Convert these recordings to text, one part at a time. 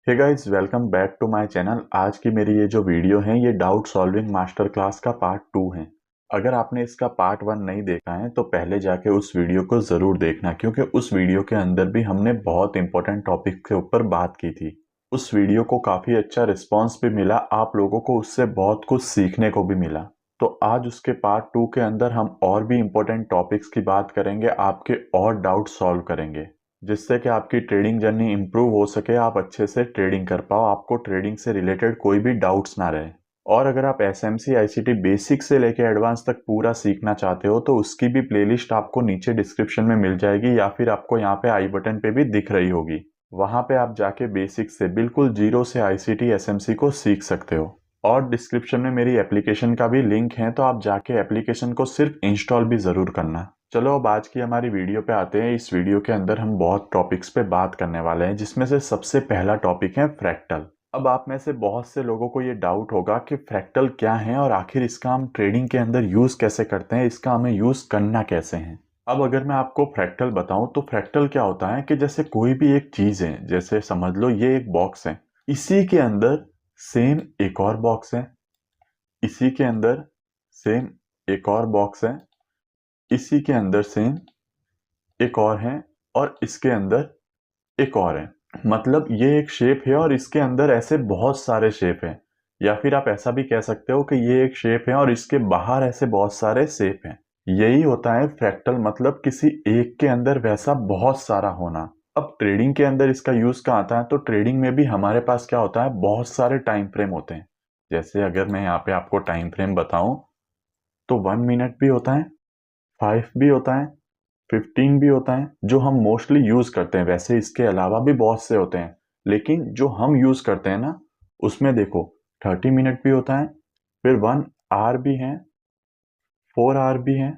Hey guys, welcome back to my channel. आज की मेरी ये जो वीडियो है ये डाउट सॉल्विंग मास्टर क्लास का पार्ट 2 है। अगर आपने इसका पार्ट 1 नहीं देखा है तो पहले जाके उस वीडियो को ज़रूर देखना, क्योंकि उस वीडियो के अंदर भी हमने बहुत इंपॉर्टेंट टॉपिक के ऊपर बात की थी। उस वीडियो को काफ़ी अच्छा रिस्पॉन्स भी मिला, आप लोगों को उससे बहुत कुछ सीखने को भी मिला। तो आज उसके पार्ट 2 के अंदर हम और भी इंपॉर्टेंट टॉपिक्स की बात करेंगे, आपके और डाउट सॉल्व करेंगे, जिससे कि आपकी ट्रेडिंग जर्नी इंप्रूव हो सके, आप अच्छे से ट्रेडिंग कर पाओ, आपको ट्रेडिंग से रिलेटेड कोई भी डाउट्स ना रहे। और अगर आप एसएमसी आईसीटी बेसिक से लेके एडवांस तक पूरा सीखना चाहते हो तो उसकी भी प्लेलिस्ट आपको नीचे डिस्क्रिप्शन में मिल जाएगी, या फिर आपको यहाँ पे आई बटन पे भी दिख रही होगी। वहां पे आप जाके बेसिक से बिल्कुल जीरो से आईसीटी एसएमसी को सीख सकते हो। और डिस्क्रिप्शन में मेरी एप्लीकेशन का भी लिंक है, तो आप जाके एप्लीकेशन को सिर्फ इंस्टॉल भी जरूर करना। चलो अब आज की हमारी वीडियो पे आते हैं। इस वीडियो के अंदर हम बहुत टॉपिक्स पे बात करने वाले हैं, जिसमें से सबसे पहला टॉपिक है फ्रैक्टल। अब आप में से बहुत से लोगों को ये डाउट होगा कि फ्रैक्टल क्या है और आखिर इसका हम ट्रेडिंग के अंदर यूज कैसे करते हैं, इसका हमें यूज करना कैसे है। अब अगर मैं आपको फ्रैक्टल बताऊं तो फ्रैक्टल क्या होता है कि जैसे कोई भी एक चीज है, जैसे समझ लो ये एक बॉक्स है, इसी के अंदर सेम एक और बॉक्स है, इसी के अंदर सेम एक और बॉक्स है, इसी के अंदर सेम एक और है, और इसके अंदर एक और है। मतलब ये एक शेप है और इसके अंदर ऐसे बहुत सारे शेप हैं। या फिर आप ऐसा भी कह सकते हो कि ये एक शेप है और इसके बाहर ऐसे बहुत सारे शेप हैं। यही होता है फ्रैक्टल, मतलब किसी एक के अंदर वैसा बहुत सारा होना। अब ट्रेडिंग के अंदर इसका यूज कहाँ आता है, तो ट्रेडिंग में भी हमारे पास क्या होता है, बहुत सारे टाइम फ्रेम होते हैं। जैसे अगर मैं यहाँ पे आपको टाइम फ्रेम बताऊं तो 1 मिनट भी होता है, 5 भी होता है, 15 भी होता है, जो हम मोस्टली यूज करते हैं। वैसे इसके अलावा भी बहुत से होते हैं, लेकिन जो हम यूज करते हैं ना, उसमें देखो 30 मिनट भी होता है, फिर 1 आवर भी है, 4 आवर भी है,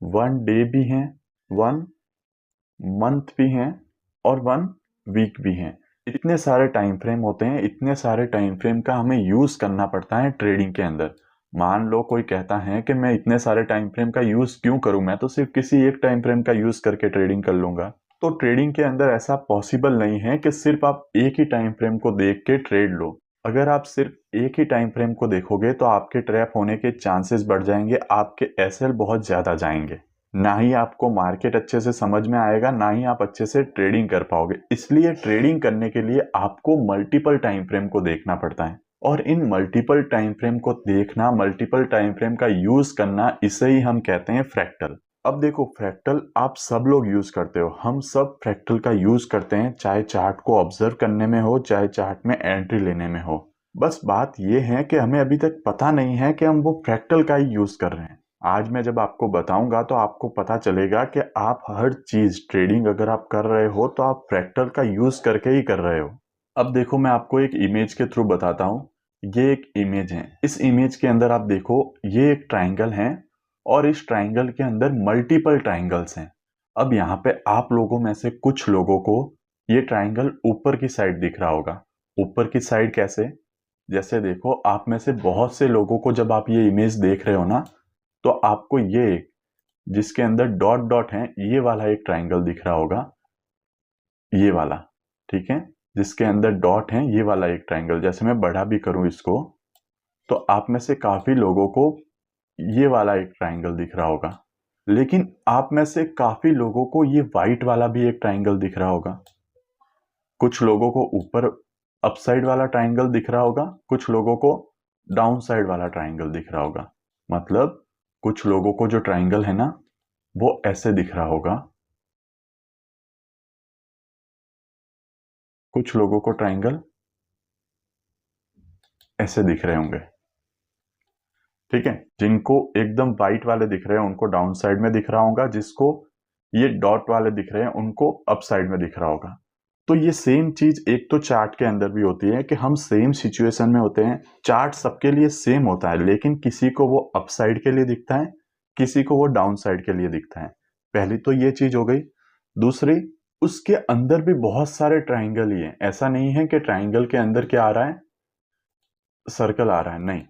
1 डे भी है, 1 मंथ भी है, और 1 वीक भी है। इतने सारे टाइम फ्रेम होते हैं, इतने सारे टाइम फ्रेम का हमें यूज करना पड़ता है ट्रेडिंग के अंदर। मान लो कोई कहता है कि मैं इतने सारे टाइम फ्रेम का यूज क्यों करूं, मैं तो सिर्फ किसी एक टाइम फ्रेम का यूज करके ट्रेडिंग कर लूंगा। तो ट्रेडिंग के अंदर ऐसा पॉसिबल नहीं है कि सिर्फ आप एक ही टाइम फ्रेम को देख के ट्रेड लो। अगर आप सिर्फ एक ही टाइम फ्रेम को देखोगे तो आपके ट्रैप होने के चांसेस बढ़ जाएंगे, आपके एसएल बहुत ज्यादा जाएंगे, ना ही आपको मार्केट अच्छे से समझ में आएगा, ना ही आप अच्छे से ट्रेडिंग कर पाओगे। इसलिए ट्रेडिंग करने के लिए आपको मल्टीपल टाइम फ्रेम को देखना पड़ता है, और इन मल्टीपल टाइम फ्रेम को देखना, मल्टीपल टाइम फ्रेम का यूज करना, इसे ही हम कहते हैं फ्रैक्टल। अब देखो फ्रैक्टल आप सब लोग यूज करते हो, हम सब फ्रैक्टल का यूज करते हैं, चाहे चार्ट को ऑब्जर्व करने में हो, चाहे चार्ट में एंट्री लेने में हो। बस बात यह है कि हमें अभी तक पता नहीं है कि हम वो फ्रैक्टल का ही यूज कर रहे हैं। आज मैं जब आपको बताऊंगा तो आपको पता चलेगा कि आप हर चीज ट्रेडिंग अगर आप कर रहे हो तो आप फ्रैक्टल का यूज करके ही कर रहे हो। अब देखो मैं आपको एक इमेज के थ्रू बताता हूँ। ये एक इमेज है, इस इमेज के अंदर आप देखो ये एक ट्राइंगल है, और इस ट्राइंगल के अंदर मल्टीपल ट्राइंगल्स हैं। अब यहाँ पे आप लोगों में से कुछ लोगों को ये ट्राइंगल ऊपर की साइड दिख रहा होगा। ऊपर की साइड कैसे, जैसे देखो आप में से बहुत से लोगों को जब आप ये इमेज देख रहे हो ना, तो आपको ये जिसके अंदर डॉट डॉट है ये वाला एक ट्राइंगल दिख रहा होगा, ये वाला, ठीक है, जिसके अंदर डॉट है ये वाला एक ट्राइंगल। जैसे मैं बड़ा भी करूं इसको तो आप में से काफी लोगों को ये वाला एक ट्राइंगल दिख रहा होगा, लेकिन आप में से काफी लोगों को ये व्हाइट वाला भी एक ट्राइंगल दिख रहा होगा। कुछ लोगों को ऊपर अपसाइड वाला ट्राइंगल दिख रहा होगा, कुछ लोगों को डाउन साइड वाला ट्राइंगल दिख रहा होगा। मतलब कुछ लोगों को जो ट्राइंगल है ना वो ऐसे दिख रहा होगा, कुछ लोगों को ट्राइंगल ऐसे दिख रहे होंगे, ठीक है। जिनको एकदम वाइट वाले दिख रहे हैं उनको डाउन साइड में दिख रहा होगा, जिसको ये डॉट वाले दिख रहे हैं उनको अप साइड में दिख रहा होगा। तो ये सेम चीज एक तो चार्ट के अंदर भी होती है कि हम सेम सिचुएशन में होते हैं, चार्ट सबके लिए सेम होता है, लेकिन किसी को वो अप साइड के लिए दिखता है, किसी को वो डाउन साइड के लिए दिखता है। पहली तो ये चीज हो गई। दूसरी, उसके अंदर भी बहुत सारे ट्राइंगल ही है। ऐसा नहीं है कि ट्राइंगल के अंदर क्या आ रहा है, सर्कल आ रहा है, नहीं।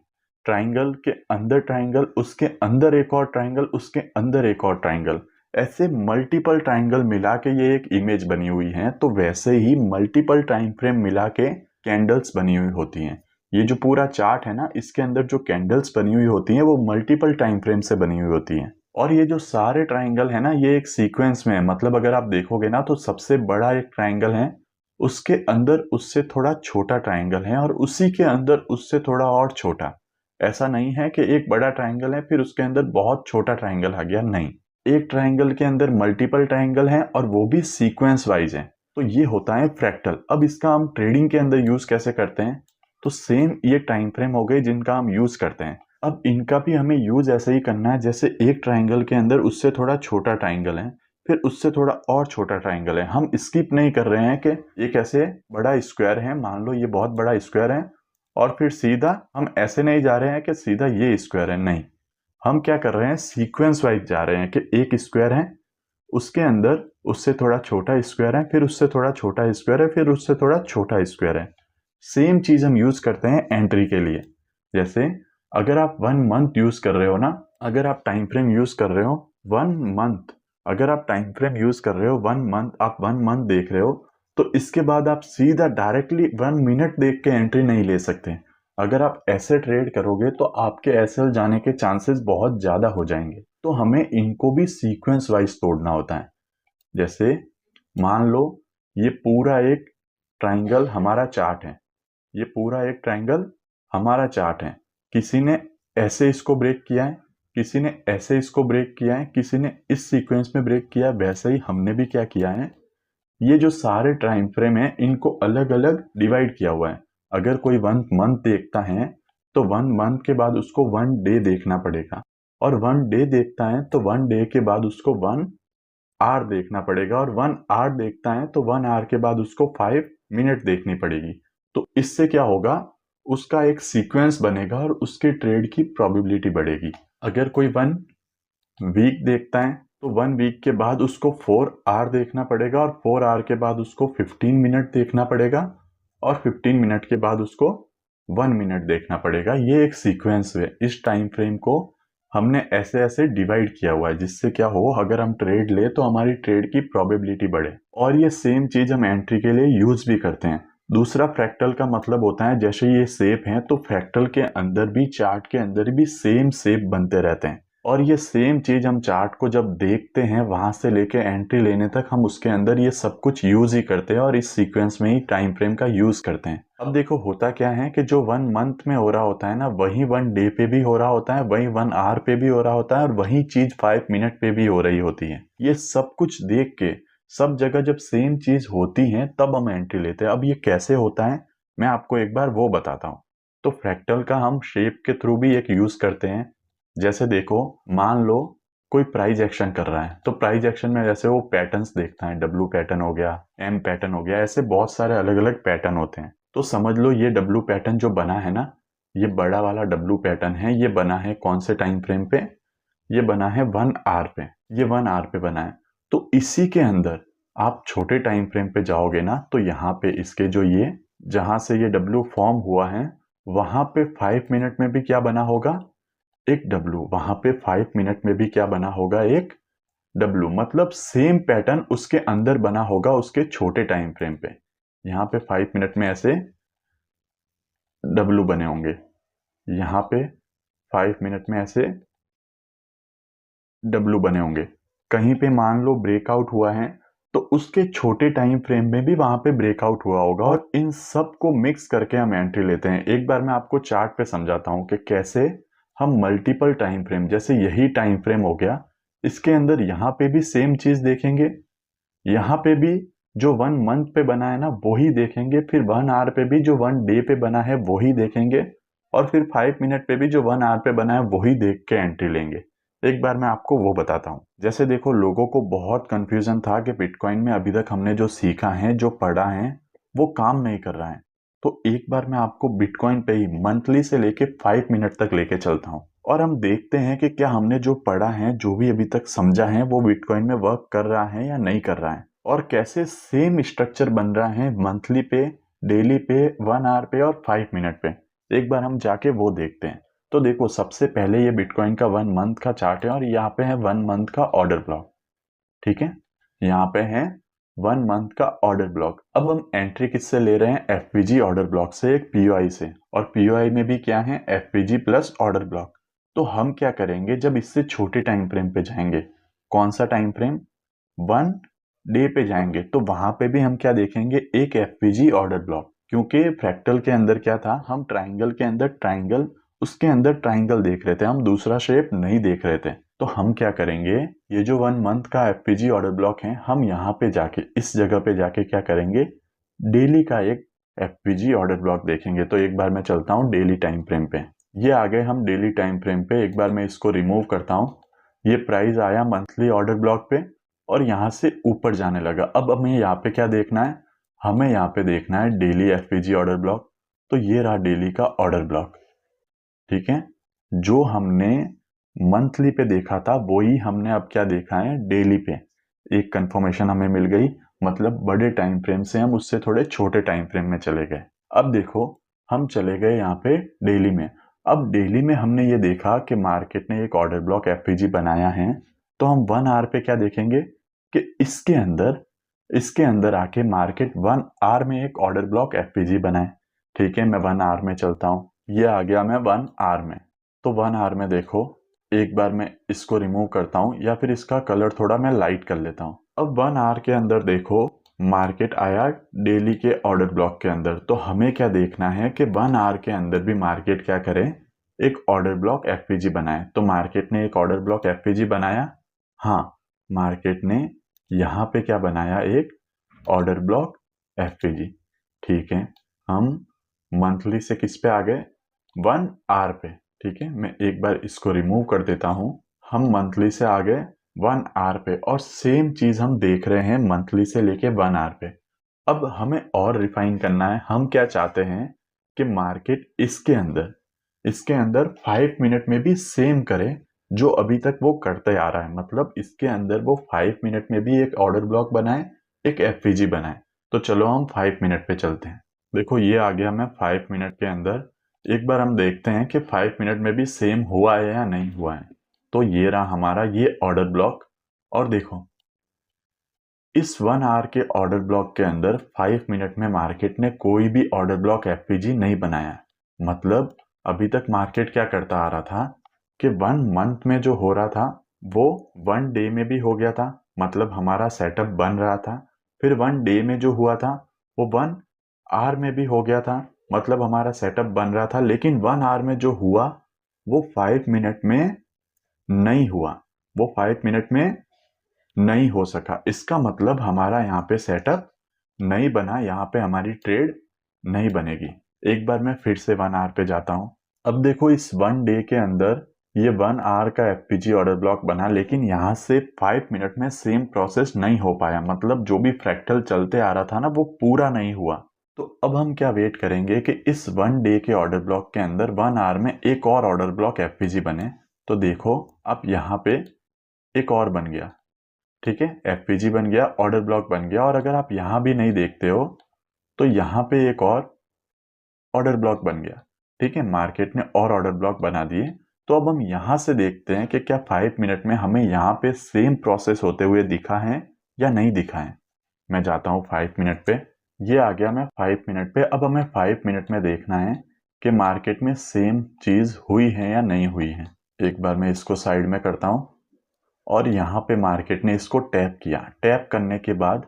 ट्राइंगल के अंदर ट्राइंगल, उसके अंदर एक और ट्राइंगल, उसके अंदर एक और ट्राइंगल, ऐसे मल्टीपल ट्राइंगल मिला के ये एक इमेज बनी हुई है, तो वैसे ही मल्टीपल टाइम फ्रेम मिला के कैंडल्स बनी हुई होती हैं। ये जो पूरा चार्ट है ना, इसके अंदर जो कैंडल्स बनी हुई होती हैं वो मल्टीपल टाइम फ्रेम से बनी हुई होती हैं। और ये जो सारे ट्राइंगल है ना, ये एक सीक्वेंस में है। मतलब अगर आप देखोगे ना, तो सबसे बड़ा एक ट्राइंगल है, उसके अंदर उससे थोड़ा छोटा ट्राइंगल है, और उसी के अंदर उससे थोड़ा और छोटा। ऐसा नहीं है कि एक बड़ा ट्राइंगल है फिर उसके अंदर बहुत छोटा ट्राइंगल आ गया, नहीं। एक ट्राइंगल के अंदर मल्टीपल ट्राइंगल हैं और वो भी सीक्वेंस वाइज हैं। तो ये होता है फ्रैक्टल। अब इसका हम ट्रेडिंग के अंदर यूज कैसे करते हैं? तो सेम ये टाइम फ्रेम हो गए जिनका हम यूज करते हैं। अब इनका भी हमें यूज ऐसे ही करना है, जैसे एक ट्राइंगल के अंदर उससे थोड़ा छोटा ट्राइंगल है, फिर उससे थोड़ा और छोटा ट्राइंगल है। हम स्किप नहीं कर रहे हैं कि एक ऐसे बड़ा स्क्वायर है, मान लो ये बहुत बड़ा स्क्वायर है, और फिर सीधा हम ऐसे नहीं जा रहे हैं कि सीधा ये स्क्वायर है, नहीं। हम क्या कर रहे हैं, सीक्वेंस वाइज जा रहे हैं कि एक स्क्वायर है, उसके अंदर उससे थोड़ा छोटा स्क्वायर है, फिर उससे थोड़ा छोटा स्क्वायर है, फिर उससे थोड़ा छोटा स्क्वायर है। सेम चीज हम यूज करते हैं एंट्री के लिए। जैसे अगर आप 1 मंथ यूज कर रहे हो ना, अगर आप टाइम फ्रेम यूज कर रहे हो 1 मंथ, अगर आप टाइम फ्रेम यूज कर रहे हो 1 मंथ, आप 1 मंथ देख रहे हो, तो इसके बाद आप सीधा डायरेक्टली 1 मिनट देख के एंट्री नहीं ले सकते। अगर आप ऐसे ट्रेड करोगे तो आपके एसएल जाने के चांसेस बहुत ज्यादा हो जाएंगे। तो हमें इनको भी सीक्वेंस वाइज तोड़ना होता है। जैसे मान लो ये पूरा एक ट्राइंगल हमारा चार्ट है, ये पूरा एक ट्राइंगल हमारा चार्ट है। किसी ने ऐसे इसको ब्रेक किया है, किसी ने ऐसे इसको ब्रेक किया है, किसी ने इस सीक्वेंस में ब्रेक किया है, वैसे ही हमने भी क्या किया है, ये जो सारे टाइम फ्रेम है इनको अलग अलग डिवाइड किया हुआ है। अगर कोई 1 मंथ देखता है तो 1 मंथ के बाद उसको 1 डे देखना पड़ेगा, और 1 डे देखता है तो 1 डे के बाद उसको 1 आवर देखना पड़ेगा, और 1 आवर देखता है तो 1 आवर के बाद उसको 5 मिनट देखनी पड़ेगी। तो इससे क्या होगा, उसका एक सीक्वेंस बनेगा और उसके ट्रेड की प्रोबेबिलिटी बढ़ेगी। अगर कोई 1 वीक देखता है तो 1 वीक के बाद उसको 4 आवर देखना पड़ेगा, और 4 आवर के बाद उसको 15 मिनट देखना पड़ेगा, और 15 मिनट के बाद उसको 1 मिनट देखना पड़ेगा। ये एक सीक्वेंस है। इस टाइम फ्रेम को हमने ऐसे ऐसे डिवाइड किया हुआ है, जिससे क्या हो, अगर हम ट्रेड ले तो हमारी ट्रेड की प्रोबेबिलिटी बढ़े। और ये सेम चीज हम एंट्री के लिए यूज भी करते हैं। दूसरा, फ्रैक्टल का मतलब होता है, जैसे ये शेप है तो फ्रैक्टल के अंदर भी, चार्ट के अंदर भी सेम शेप बनते रहते हैं। और ये सेम चीज हम चार्ट को जब देखते हैं, वहां से लेके एंट्री लेने तक हम उसके अंदर ये सब कुछ यूज ही करते हैं, और इस सीक्वेंस में ही टाइम फ्रेम का यूज करते हैं। अब देखो होता क्या है कि जो 1 मंथ में हो रहा होता है ना, वही 1 डे पे भी हो रहा होता है, वही 1 आवर पे भी हो रहा होता है, और वही चीज 5 मिनट पे भी हो रही होती है। ये सब कुछ देख के सब जगह जब सेम चीज होती है तब हम एंट्री लेते हैं। अब ये कैसे होता है, मैं आपको एक बार वो बताता हूँ। तो फ्रैक्टल का हम शेप के थ्रू भी एक यूज करते हैं। जैसे देखो, मान लो कोई प्राइस एक्शन कर रहा है, तो प्राइस एक्शन में जैसे वो पैटर्न्स देखता है, डब्ल्यू पैटर्न हो गया, एम पैटर्न हो गया, ऐसे बहुत सारे अलग अलग पैटर्न होते हैं। तो समझ लो ये डब्ल्यू पैटर्न जो बना है ना, ये बड़ा वाला डब्ल्यू पैटर्न है, ये बना है कौन से टाइम फ्रेम पे, ये बना है 1 आवर पे, ये 1 आवर पे बना है। तो इसी के अंदर आप छोटे टाइम फ्रेम पे जाओगे ना, तो यहाँ पे इसके जो ये, जहां से ये डब्ल्यू फॉर्म हुआ है, वहां पे 5 मिनट में भी क्या बना होगा, एक डब्ल्यू। वहां पे 5 मिनट में भी क्या बना होगा, एक डब्ल्यू। मतलब सेम पैटर्न उसके अंदर बना होगा उसके छोटे टाइम फ्रेम पे। यहाँ पे 5 मिनट में ऐसे डब्ल्यू बने होंगे, यहाँ पे 5 मिनट में ऐसे डब्ल्यू बने होंगे। कहीं पे मान लो ब्रेकआउट हुआ है, तो उसके छोटे टाइम फ्रेम में भी वहां पे ब्रेकआउट हुआ होगा, और इन सब को मिक्स करके हम एंट्री लेते हैं। एक बार मैं आपको चार्ट पे समझाता हूं कि कैसे हम मल्टीपल टाइम फ्रेम, जैसे यही टाइम फ्रेम हो गया, इसके अंदर यहाँ पे भी सेम चीज देखेंगे, यहाँ पे भी जो 1 मंथ पे बना है ना वही देखेंगे, फिर 1 आवर पे भी जो 1 डे पे बना है वही देखेंगे, और फिर 5 मिनट पे भी जो 1 आवर पे बना है वही देख के एंट्री लेंगे। एक बार मैं आपको वो बताता हूँ। जैसे देखो, लोगों को बहुत कंफ्यूजन था कि बिटकॉइन में अभी तक हमने जो सीखा है, जो पढ़ा है, वो काम नहीं कर रहा है। तो एक बार मैं आपको बिटकॉइन पे ही मंथली से लेके 5 मिनट तक लेके चलता हूँ, और हम देखते हैं कि क्या हमने जो पढ़ा है, जो भी अभी तक समझा है, वो बिटकॉइन में वर्क कर रहा है या नहीं कर रहा है, और कैसे सेम स्ट्रक्चर बन रहा है मंथली पे, डेली पे, 1 आवर पे और 5 मिनट पे। एक बार हम जाके वो देखते हैं। तो देखो, सबसे पहले ये बिटकॉइन का 1 मंथ का चार्ट है, और यहाँ पे है 1 मंथ का ऑर्डर ब्लॉक। ठीक है, यहाँ पे है 1 मंथ का ऑर्डर ब्लॉक। अब हम एंट्री किससे ले रहे हैं? एफपीजी ऑर्डर ब्लॉक से, एक पीओआई से, और पीओआई में भी क्या है? एफपीजी प्लस ऑर्डर ब्लॉक। तो हम क्या करेंगे, जब इससे छोटे टाइम फ्रेम पे जाएंगे, कौन सा टाइम फ्रेम? 1 डे पे जाएंगे, तो वहां पे भी हम क्या देखेंगे? एक एफपीजी ऑर्डर ब्लॉक। क्योंकि फ्रैक्टल के अंदर क्या था, हम ट्राइंगल के अंदर ट्राइंगल, उसके अंदर ट्राइंगल देख रहे थे, हम दूसरा शेप नहीं देख रहे थे। तो हम क्या करेंगे, ये जो 1 मंथ का एफपीजी ऑर्डर ब्लॉक है, हम यहाँ पे जाके, इस जगह पे जाके क्या करेंगे? डेली का एक एफपीजी ऑर्डर ब्लॉक देखेंगे। तो एक बार मैं चलता हूँ डेली टाइम फ्रेम पे। ये आ गए हम डेली टाइम फ्रेम पे। एक बार मैं इसको रिमूव करता हूँ। ये प्राइस आया मंथली ऑर्डर ब्लॉक पे और यहाँ से ऊपर जाने लगा। अब हमें यहाँ पे क्या देखना है? हमें यहाँ पे देखना है डेली एफपीजी ऑर्डर ब्लॉक। तो ये रहा डेली का ऑर्डर ब्लॉक। ठीक है, जो हमने मंथली पे देखा था वही हमने अब क्या देखा है? डेली पे। एक कंफर्मेशन हमें मिल गई, मतलब बड़े टाइम फ्रेम से हम उससे थोड़े छोटे टाइम फ्रेम में चले गए। अब देखो, हम चले गए यहाँ पे डेली में। अब डेली में हमने ये देखा कि मार्केट ने एक ऑर्डर ब्लॉक एफपीजी बनाया है। तो हम 1 आवर पे क्या देखेंगे कि इसके अंदर आके मार्केट 1 आवर में एक ऑर्डर ब्लॉक एफपीजी बनाए। ठीक है, मैं 1 आवर में चलता हूँ। ये आ गया मैं 1 आवर में। तो 1 आवर में देखो, एक बार मैं इसको रिमूव करता हूँ या फिर इसका कलर थोड़ा मैं लाइट कर लेता हूँ। अब 1 आवर के अंदर देखो, मार्केट आया डेली के ऑर्डर ब्लॉक के अंदर। तो हमें क्या देखना है कि 1 आवर के अंदर भी मार्केट क्या करे? एक ऑर्डर ब्लॉक एफपीजी बनाए। तो मार्केट ने एक ऑर्डर ब्लॉक एफपीजी बनाया। हाँ, मार्केट ने यहाँ पे क्या बनाया? एक ऑर्डर ब्लॉक एफपीजी। ठीक है, हम मंथली से किस पे आ गए? 1 आवर पे। ठीक है, मैं एक बार इसको रिमूव कर देता हूं। हम मंथली से आ गए 1 आवर पे और सेम चीज हम देख रहे हैं मंथली से लेके 1 आवर पे। अब हमें और रिफाइन करना है। हम क्या चाहते हैं कि मार्केट इसके अंदर 5 मिनट में भी सेम करे जो अभी तक वो करते आ रहा है। मतलब इसके अंदर वो 5 मिनट में भी एक ऑर्डर ब्लॉक बनाए, एक एफपीजी बनाए। तो चलो हम 5 मिनट पे चलते हैं। देखो, ये आ गया मैं 5 मिनट के अंदर। एक बार हम देखते हैं कि 5 मिनट में भी सेम हुआ है या नहीं हुआ है। तो ये रहा हमारा ये ऑर्डर ब्लॉक। और देखो, इस 1 आवर के ऑर्डर ब्लॉक के अंदर 5 मिनट में मार्केट ने कोई भी ऑर्डर ब्लॉक एफपीजी नहीं बनाया। मतलब अभी तक मार्केट क्या करता आ रहा था कि 1 मंथ में जो हो रहा था वो 1 डे में भी हो गया था। मतलब हमारा सेटअप बन रहा था। फिर 1 डे में जो हुआ था वो 1 आवर में भी हो गया था। मतलब हमारा सेटअप बन रहा था। लेकिन 1 आवर में जो हुआ वो 5 मिनट में नहीं हुआ। वो 5 मिनट में नहीं हो सका। इसका मतलब हमारा यहाँ पे सेटअप नहीं बना, यहाँ पे हमारी ट्रेड नहीं बनेगी। एक बार मैं फिर से 1 आवर पे जाता हूँ। अब देखो, इस 1 डे के अंदर ये 1 आवर का एफपीजी ऑर्डर ब्लॉक बना, लेकिन यहाँ से 5 मिनट में सेम प्रोसेस नहीं हो पाया। मतलब जो भी फ्रैक्टल चलते आ रहा था ना, वो पूरा नहीं हुआ। तो अब हम क्या वेट करेंगे कि इस 1 डे के ऑर्डर ब्लॉक के अंदर 1 आवर में एक और ऑर्डर ब्लॉक एफपीजी बने। तो देखो, अब यहाँ पे एक और बन गया। ठीक है, एफपीजी बन गया, ऑर्डर ब्लॉक बन गया। और अगर आप यहां भी नहीं देखते हो तो यहां पे एक और ऑर्डर ब्लॉक बन गया। ठीक है, मार्केट ने और ऑर्डर ब्लॉक बना दिए। तो अब हम यहां से देखते हैं कि क्या 5 मिनट में हमें यहां पे सेम प्रोसेस होते हुए दिखा है या नहीं दिखा है। मैं जाता हूं 5 मिनट पे। ये आ गया मैं 5 मिनट पे। अब हमें 5 मिनट में देखना है कि मार्केट में सेम चीज हुई है या नहीं हुई है। एक बार मैं इसको साइड में करता हूं और यहाँ पे मार्केट ने इसको टैप किया। टैप करने के बाद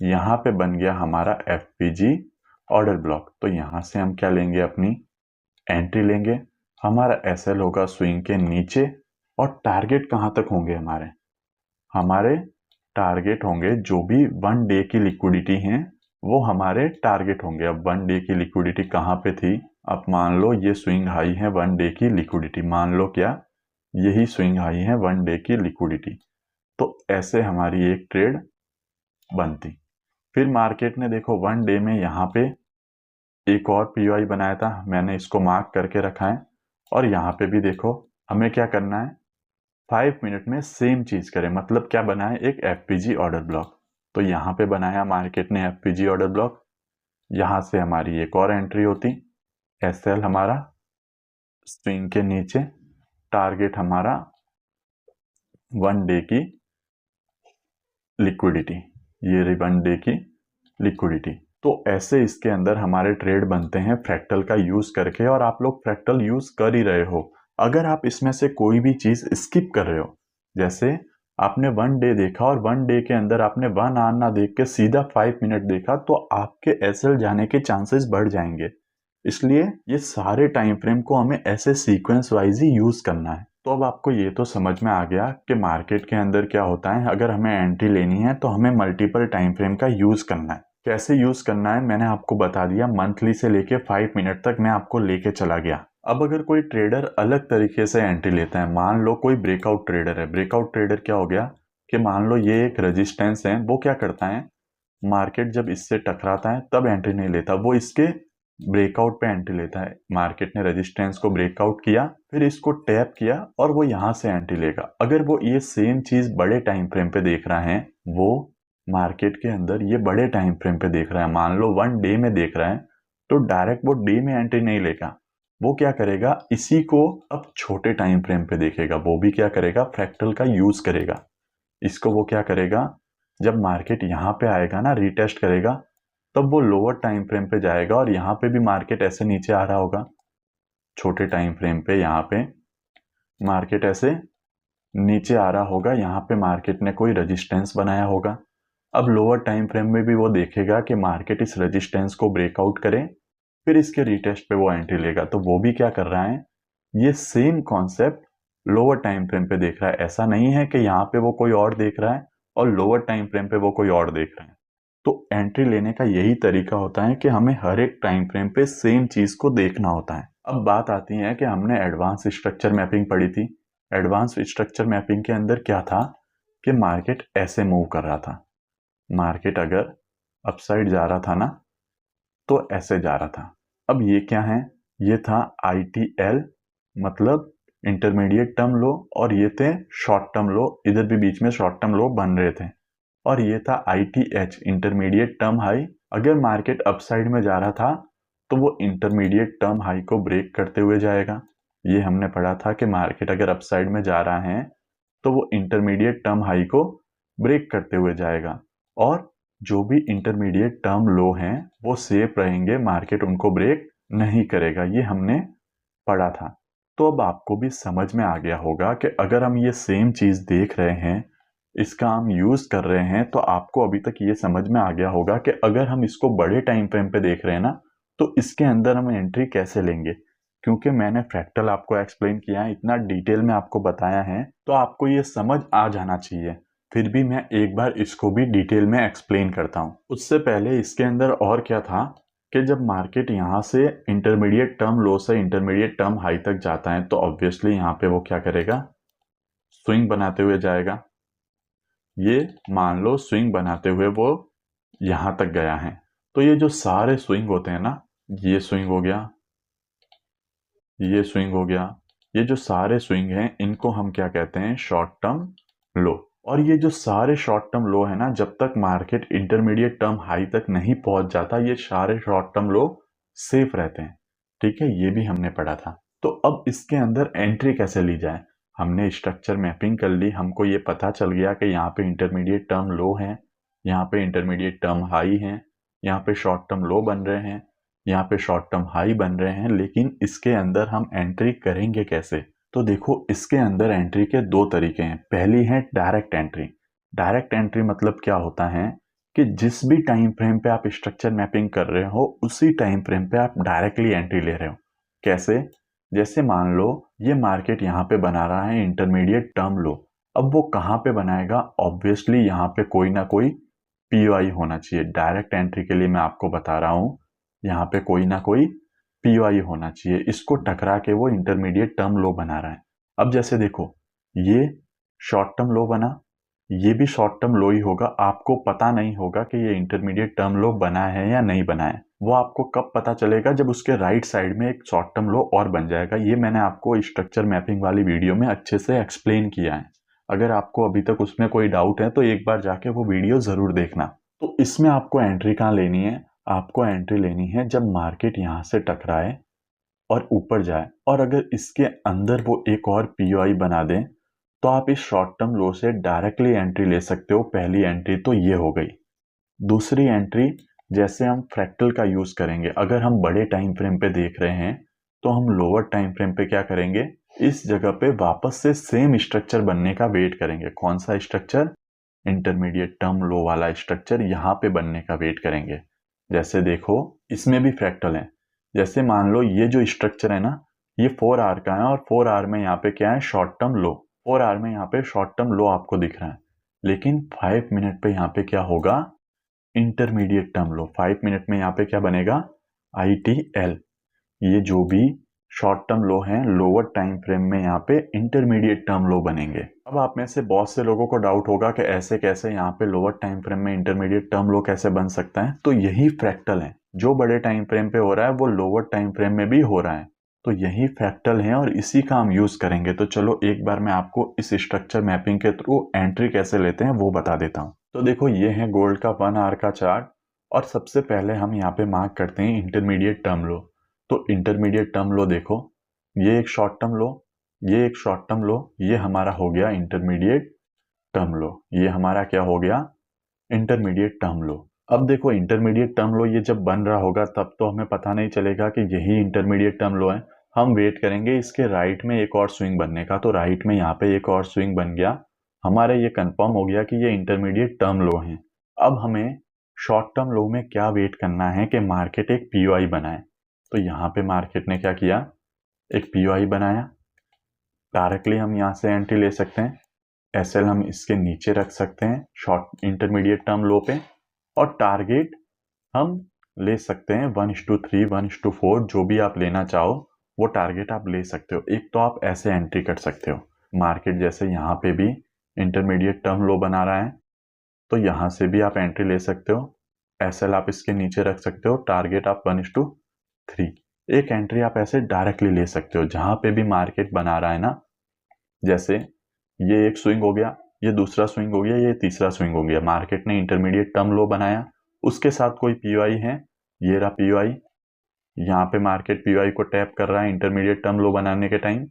यहाँ पे बन गया हमारा एफपीजी ऑर्डर ब्लॉक। तो यहाँ से हम क्या लेंगे? अपनी एंट्री लेंगे। हमारा एसएल होगा स्विंग के नीचे। और टारगेट कहाँ तक होंगे हमारे? हमारे टारगेट होंगे जो भी 1 डे की लिक्विडिटी हैं, वो हमारे टारगेट होंगे। अब 1 डे की लिक्विडिटी कहाँ पे थी? अब मान लो ये स्विंग हाई है 1 डे की लिक्विडिटी। मान लो क्या, यही स्विंग हाई है 1 डे की लिक्विडिटी। तो ऐसे हमारी एक ट्रेड बनती। फिर मार्केट ने देखो 1 डे में यहाँ पे एक और पीओआई बनाया था, मैंने इसको मार्क करके रखा है। और यहाँ पे भी देखो, हमें क्या करना है? 5 मिनट में सेम चीज करें। मतलब क्या बनाए? एक एफपीजी ऑर्डर ब्लॉक। तो यहाँ पे बनाया मार्केट ने एफपीजी ऑर्डर ब्लॉक। यहाँ से हमारी एक और एंट्री होती। एसएल हमारा स्विंग के नीचे, टारगेट हमारा 1 डे की लिक्विडिटी, ये रही 1 डे की लिक्विडिटी। तो ऐसे इसके अंदर हमारे ट्रेड बनते हैं फ्रैक्टल का यूज करके, और आप लोग फ्रैक्टल यूज कर ही रहे हो। अगर आप इसमें से कोई भी चीज स्किप कर रहे हो, जैसे आपने 1 डे देखा और 1 डे के अंदर आपने 1 आवर ना देख के सीधा 5 मिनट देखा, तो आपके एसएल जाने के चांसेस बढ़ जाएंगे। इसलिए ये सारे टाइम फ्रेम को हमें ऐसे सीक्वेंस वाइज ही यूज करना है। तो अब आपको ये तो समझ में आ गया कि मार्केट के अंदर क्या होता है। अगर हमें एंट्री लेनी है तो हमें मल्टीपल टाइम फ्रेम का यूज करना है। कैसे यूज करना है मैंने आपको बता दिया, मंथली से लेके 5 मिनट तक मैं आपको लेके चला गया। अब अगर कोई ट्रेडर अलग तरीके से एंट्री लेता है, मान लो कोई ब्रेकआउट ट्रेडर है। ब्रेकआउट ट्रेडर क्या हो गया कि मान लो ये एक रेजिस्टेंस है, वो क्या करता है, मार्केट जब इससे टकराता है तब एंट्री नहीं लेता, वो इसके ब्रेकआउट पे एंट्री लेता है। मार्केट ने रेजिस्टेंस को ब्रेकआउट किया, फिर इसको टैप किया और वो यहां से एंट्री लेगा। अगर वो ये सेम चीज बड़े टाइम फ्रेम पे देख रहा है, वो मार्केट के अंदर ये बड़े टाइम फ्रेम पे देख रहा है, मान लो 1 डे में देख रहा है, तो डायरेक्ट वो डे में एंट्री नहीं लेगा। वो क्या करेगा, इसी को अब छोटे टाइम फ्रेम पे देखेगा। वो भी क्या करेगा, फ्रैक्टल का यूज करेगा। इसको वो क्या करेगा, जब मार्केट यहाँ पे आएगा ना, रीटेस्ट करेगा, तब वो लोअर टाइम फ्रेम पे जाएगा और यहाँ पे भी मार्केट ऐसे नीचे आ रहा होगा। छोटे टाइम फ्रेम पे यहाँ पे मार्केट ऐसे नीचे आ रहा होगा, यहाँ पे मार्केट ने कोई रेजिस्टेंस बनाया होगा। अब लोअर टाइम फ्रेम में भी वो देखेगा कि मार्केट इस रेजिस्टेंस को ब्रेकआउट करे, फिर इसके रीटेस्ट पे वो एंट्री लेगा। तो वो भी क्या कर रहा है, ये same concept lower time frame पे देख रहा है। ऐसा नहीं है कि यहाँ पे वो कोई और देख रहा है और लोअर टाइम फ्रेम पे वो कोई और देख रहा है। तो एंट्री लेने का यही तरीका होता है कि हमें हर एक टाइम फ्रेम पे सेम चीज को देखना होता है। अब बात आती है कि हमने एडवांस स्ट्रक्चर मैपिंग पढ़ी थी। एडवांस स्ट्रक्चर मैपिंग के अंदर क्या था कि मार्केट ऐसे मूव कर रहा था। मार्केट अगर अपसाइड जा रहा था ना, तो ऐसे जा रहा था। अब ये क्या है, ये था ITL मतलब इंटरमीडिएट टर्म लो, और ये थे शॉर्ट टर्म लो, इधर भी बीच में शॉर्ट टर्म लो बन रहे थे। और ये था ITH इंटरमीडिएट टर्म हाई। अगर मार्केट अपसाइड में जा रहा था तो वो इंटरमीडिएट टर्म हाई को ब्रेक करते हुए जाएगा। ये हमने पढ़ा था कि मार्केट अगर अपसाइड में जा रहा है तो वो इंटरमीडिएट टर्म हाई को ब्रेक करते हुए जाएगा, और जो भी इंटरमीडिएट टर्म लो हैं वो सेफ रहेंगे, मार्केट उनको ब्रेक नहीं करेगा। ये हमने पढ़ा था। तो अब आपको भी समझ में आ गया होगा कि अगर हम ये सेम चीज देख रहे हैं, इसका हम यूज कर रहे हैं, तो आपको अभी तक ये समझ में आ गया होगा कि अगर हम इसको बड़े टाइम फ्रेम पे देख रहे हैं ना, तो इसके अंदर हम एंट्री कैसे लेंगे। क्योंकि मैंने फ्रैक्टल आपको एक्सप्लेन किया है, इतना डिटेल में आपको बताया है, तो आपको ये समझ आ जाना चाहिए। फिर भी मैं एक बार इसको भी डिटेल में एक्सप्लेन करता हूँ। उससे पहले इसके अंदर और क्या था कि जब मार्केट यहाँ से इंटरमीडिएट टर्म लो से इंटरमीडिएट टर्म हाई तक जाता है, तो ऑब्वियसली यहाँ पे वो क्या करेगा, स्विंग बनाते हुए जाएगा। ये मान लो स्विंग बनाते हुए वो यहां तक गया है, तो ये जो सारे स्विंग होते हैं ना, ये स्विंग हो गया, ये स्विंग हो गया, ये जो सारे स्विंग हैं इनको हम क्या कहते हैं, शॉर्ट टर्म लो। और ये जो सारे शॉर्ट टर्म लो है ना, जब तक मार्केट इंटरमीडिएट टर्म हाई तक नहीं पहुंच जाता, ये सारे शॉर्ट टर्म लो सेफ रहते हैं। ठीक है, ये भी हमने पढ़ा था। तो अब इसके अंदर एंट्री कैसे ली जाए, हमने स्ट्रक्चर मैपिंग कर ली, हमको ये पता चल गया कि यहाँ पे इंटरमीडिएट टर्म लो है, यहाँ पे इंटरमीडिएट टर्म हाई है, यहाँ पे शॉर्ट टर्म लो बन रहे हैं, यहाँ पे शॉर्ट टर्म हाई बन रहे हैं। लेकिन इसके अंदर हम एंट्री करेंगे कैसे, तो देखो इसके अंदर एंट्री के 2 तरीके हैं। पहली है डायरेक्ट एंट्री। डायरेक्ट एंट्री मतलब क्या होता है कि जिस भी टाइम फ्रेम पे आप स्ट्रक्चर मैपिंग कर रहे हो, उसी टाइम फ्रेम पे आप डायरेक्टली एंट्री ले रहे हो। कैसे, जैसे मान लो ये मार्केट यहाँ पे बना रहा है इंटरमीडिएट टर्म लो, अब वो कहाँ पे बनाएगा, ऑब्वियसली यहाँ पे कोई ना कोई POI होना चाहिए। डायरेक्ट एंट्री के लिए मैं आपको बता रहा हूँ, यहाँ पे कोई ना कोई POI होना चाहिए, इसको टकरा के वो इंटरमीडिएट टर्म लो बना रहा है। अब जैसे देखो, ये शॉर्ट टर्म लो बना, ये भी शॉर्ट टर्म लो ही होगा। आपको पता नहीं होगा कि ये इंटरमीडिएट टर्म लो बना है या नहीं बना है। वो आपको कब पता चलेगा, जब उसके राइट साइड में एक शॉर्ट टर्म लो और बन जाएगा। ये मैंने आपको स्ट्रक्चर मैपिंग वाली वीडियो में अच्छे से एक्सप्लेन किया है। अगर आपको अभी तक उसमें कोई डाउट है तो एक बार जाके वो वीडियो जरूर देखना। तो इसमें आपको एंट्री कहाँ लेनी है, आपको एंट्री लेनी है जब मार्केट यहाँ से टकराए और ऊपर जाए, और अगर इसके अंदर वो एक और POI बना दे, तो आप इस शॉर्ट टर्म लो से डायरेक्टली एंट्री ले सकते हो। पहली एंट्री तो ये हो गई। दूसरी एंट्री, जैसे हम फ्रैक्टल का यूज करेंगे, अगर हम बड़े टाइम फ्रेम पे देख रहे हैं तो हम लोअर टाइम फ्रेम पे क्या करेंगे, इस जगह पे वापस से सेम स्ट्रक्चर बनने का वेट करेंगे। कौन सा स्ट्रक्चर? इंटरमीडिएट टर्म लो वाला स्ट्रक्चर यहाँ पे बनने का वेट करेंगे। जैसे देखो इसमें भी फ्रैक्टल है। जैसे मान लो ये जो स्ट्रक्चर है ना, ये 4R का है और 4R में यहाँ पे क्या है, शॉर्ट टर्म लो। 4R में यहाँ पे शॉर्ट टर्म लो आपको दिख रहा है, लेकिन 5 मिनट पे यहाँ पे क्या होगा, इंटरमीडिएट टर्म लो। 5 मिनट में यहाँ पे क्या बनेगा, ITL। ये जो भी शॉर्ट टर्म लो हैं लोअर टाइम फ्रेम में यहाँ पे इंटरमीडिएट टर्म लो बनेंगे। अब आप में से बहुत से लोगों को डाउट होगा कि ऐसे कैसे यहाँ पे लोअर टाइम फ्रेम में इंटरमीडिएट टर्म लो कैसे बन सकता है। तो यही फ्रैक्टल है, जो बड़े टाइम फ्रेम पे हो रहा है वो लोअर टाइम फ्रेम में भी हो रहा है। तो यही फ्रैक्टल है और इसी का हम यूज करेंगे। तो चलो एक बार मैं आपको इस स्ट्रक्चर मैपिंग के थ्रू एंट्री कैसे लेते हैं वो बता देता हूँ। तो देखो ये है गोल्ड का 1 आवर का चार्ट, और सबसे पहले हम यहाँ पे मार्क करते हैं इंटरमीडिएट टर्म लो। तो इंटरमीडिएट टर्म लो देखो, ये एक शॉर्ट टर्म लो, ये एक शॉर्ट टर्म लो, ये हमारा हो गया इंटरमीडिएट टर्म लो। ये हमारा क्या हो गया, इंटरमीडिएट टर्म लो। अब देखो इंटरमीडिएट टर्म लो ये जब बन रहा होगा तब तो हमें पता नहीं चलेगा कि यही इंटरमीडिएट टर्म लो है। हम वेट करेंगे इसके राइट में एक और स्विंग बनने का। तो राइट में यहाँ पे एक और स्विंग बन गया, हमारे ये कंफर्म हो गया कि ये इंटरमीडिएट टर्म लो है। अब हमें शॉर्ट टर्म लो में क्या वेट करना है कि मार्केट एक POI बनाए। तो यहाँ पे मार्केट ने क्या किया, एक POI बनाया। डायरेक्टली हम यहाँ से एंट्री ले सकते हैं। SL हम इसके नीचे रख सकते हैं शॉर्ट इंटरमीडिएट टर्म लो पे, और टारगेट हम ले सकते हैं 1:3, 1:4, जो भी आप लेना चाहो वो टारगेट आप ले सकते हो। एक तो आप ऐसे एंट्री कर सकते हो, मार्केट जैसे यहाँ पे भी इंटरमीडिएट टर्म लो बना रहा है तो यहाँ से भी आप एंट्री ले सकते हो। SL आप इसके नीचे रख सकते हो, टारगेट आप 1:3। एक एंट्री आप ऐसे डायरेक्टली ले सकते हो जहां पे भी मार्केट बना रहा है ना। जैसे ये एक स्विंग हो गया, ये दूसरा स्विंग हो गया, ये तीसरा स्विंग हो गया, मार्केट ने इंटरमीडिएट टर्म लो बनाया, उसके साथ कोई POI है, ये रहा POI। यहाँ पे मार्केट POI को टैप कर रहा है इंटरमीडिएट टर्म लो बनाने के टाइम,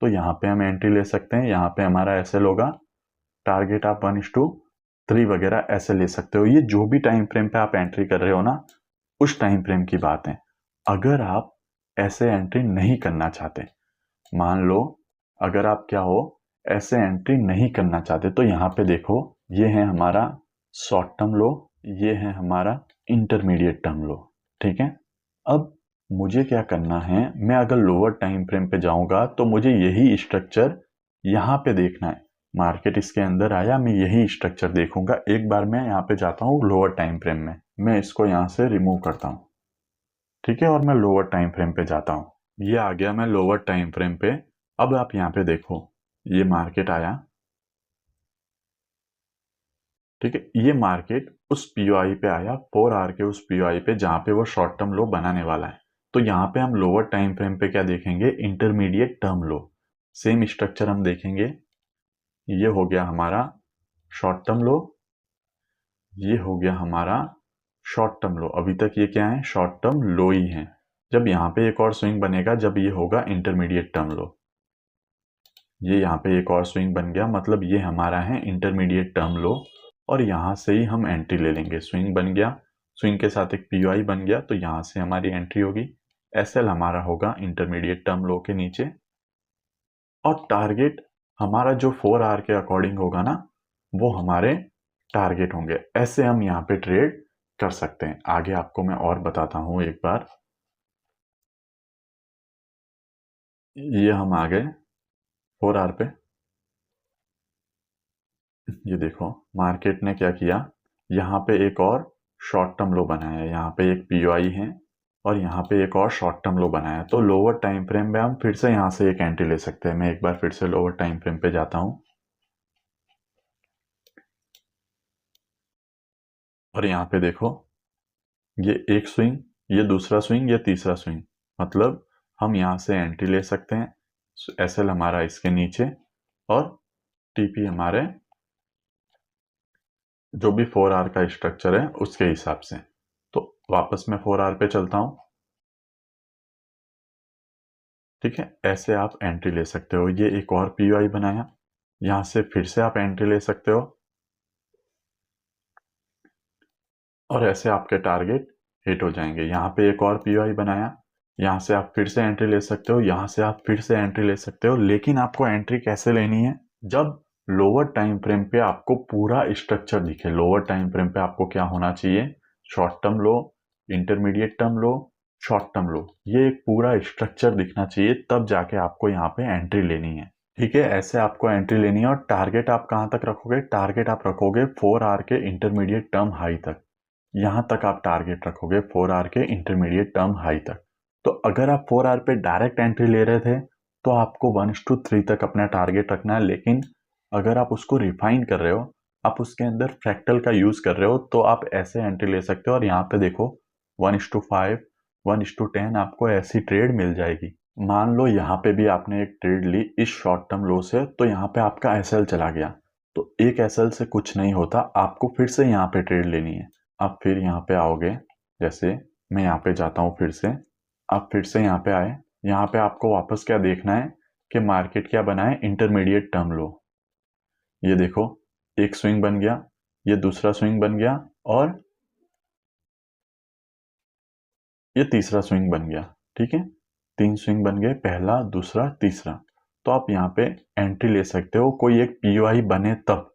तो यहाँ पे हम एंट्री ले सकते हैं। यहाँ पे हमारा SL होगा, टारगेट आप 1:3 वगैरह ऐसे ले सकते हो। ये जो भी टाइम फ्रेम पे आप एंट्री कर रहे हो ना, उस टाइम फ्रेम की बात है। अगर आप ऐसे एंट्री नहीं करना चाहते, मान लो अगर आप क्या हो, ऐसे एंट्री नहीं करना चाहते, तो यहाँ पे देखो ये है हमारा शॉर्ट टर्म लो, ये है हमारा इंटरमीडिएट टर्म लो। ठीक है, अब मुझे क्या करना है, मैं अगर लोअर टाइम फ्रेम पे जाऊंगा तो मुझे यही स्ट्रक्चर यहाँ पे देखना है। मार्केट इसके अंदर आया, मैं यही स्ट्रक्चर देखूंगा। एक बार मैं यहाँ पे जाता हूँ लोअर टाइम फ्रेम में, मैं इसको यहाँ से रिमूव करता हूँ। ठीक है, और मैं लोअर टाइम फ्रेम पे जाता हूँ। ये आ गया मैं लोअर टाइम फ्रेम पे। अब आप यहाँ पे देखो, ये मार्केट आया। ठीक है, ये मार्केट उस POI पे आया, 4 आवर के उस POI पे जहां पे वो शॉर्ट टर्म लो बनाने वाला है। तो यहाँ पे हम लोअर टाइम फ्रेम पे क्या देखेंगे, इंटरमीडिएट टर्म लो। सेम स्ट्रक्चर हम देखेंगे। ये हो गया हमारा शॉर्ट टर्म लो, ये हो गया हमारा शॉर्ट टर्म लो। अभी तक ये क्या है, शॉर्ट टर्म लो ही है। जब यहाँ पे एक और स्विंग बनेगा, जब ये होगा इंटरमीडिएट टर्म लो। ये यहाँ पे एक और स्विंग बन गया, मतलब ये हमारा है इंटरमीडिएट टर्म लो, और यहाँ से ही हम एंट्री ले लेंगे। स्विंग बन गया, स्विंग के साथ एक POI बन गया, तो यहाँ से हमारी एंट्री होगी। SL हमारा होगा इंटरमीडिएट टर्म लो के नीचे, और टारगेट हमारा जो 4 आवर के अकॉर्डिंग होगा ना, वो हमारे टारगेट होंगे। ऐसे हम यहाँ पे ट्रेड कर सकते हैं। आगे आपको मैं और बताता हूँ एक बार। ये हम आ गए 4 आवर पे। ये देखो मार्केट ने क्या किया, यहाँ पे एक और शॉर्ट टर्म लो बनाया, यहाँ पे एक POI है और यहाँ पे एक और शॉर्ट टर्म लो बनाया। तो लोअर टाइम फ्रेम में हम फिर से यहाँ से एक एंट्री ले सकते हैं। मैं एक बार फिर से लोअर टाइम फ्रेम पे जाता हूँ, और यहाँ पे देखो ये एक स्विंग, ये दूसरा स्विंग, ये तीसरा स्विंग, मतलब हम यहाँ से एंट्री ले सकते हैं। SL हमारा इसके नीचे, और TP हमारे जो भी 4 आवर का स्ट्रक्चर है उसके हिसाब से। तो वापस मैं 4 आवर पे चलता हूँ। ठीक है, ऐसे आप एंट्री ले सकते हो। ये एक और POI बनाया, यहाँ से फिर से आप एंट्री ले सकते हो और ऐसे आपके टारगेट हिट हो जाएंगे। यहाँ पे एक और पीओआई बनाया, यहाँ से आप फिर से एंट्री ले सकते हो, यहाँ से आप फिर से एंट्री ले सकते हो। लेकिन आपको एंट्री कैसे लेनी है? जब लोअर टाइम फ्रेम पे आपको पूरा स्ट्रक्चर दिखे। लोअर टाइम फ्रेम पे आपको क्या होना चाहिए? शॉर्ट टर्म लो, इंटरमीडिएट टर्म लो, शॉर्ट टर्म लो, ये एक पूरा स्ट्रक्चर दिखना चाहिए, तब जाके आपको यहाँ पे एंट्री लेनी है। ठीक है, ऐसे आपको एंट्री लेनी है। और टारगेट आप कहाँ तक रखोगे? टारगेट आप रखोगे 4 आवर के इंटरमीडिएट टर्म हाई तक। यहां तक आप टारगेट रखोगे 4 आवर के इंटरमीडिएट टर्म हाई तक। तो अगर आप 4 आवर पे डायरेक्ट एंट्री ले रहे थे तो आपको 1:3 तक अपना टारगेट रखना है। लेकिन अगर आप उसको रिफाइन कर रहे हो, आप उसके अंदर फ्रैक्टल का यूज कर रहे हो, तो आप ऐसे एंट्री ले सकते हो। और यहाँ पे देखो 1:5, 1:10 आपको ऐसी ट्रेड मिल जाएगी। मान लो यहाँ पे भी आपने एक ट्रेड ली इस शॉर्ट टर्म लो से, तो यहाँ पे आपका एसएल चला गया। तो एक एसएल से कुछ नहीं होता, आपको फिर से यहाँ पे ट्रेड लेनी है। आप फिर यहाँ पे आओगे, जैसे मैं यहाँ पे जाता हूँ फिर से, आप फिर से यहाँ पे आए। यहाँ पे आपको वापस क्या देखना है कि मार्केट क्या बना है? इंटरमीडिएट टर्म लो। ये देखो, एक स्विंग बन गया, ये दूसरा स्विंग बन गया, और ये तीसरा स्विंग बन गया। ठीक है, 3 स्विंग बन गए, पहला, दूसरा, तीसरा। तो आप यहाँ पे एंट्री ले सकते हो, कोई एक पीओआई बने तब।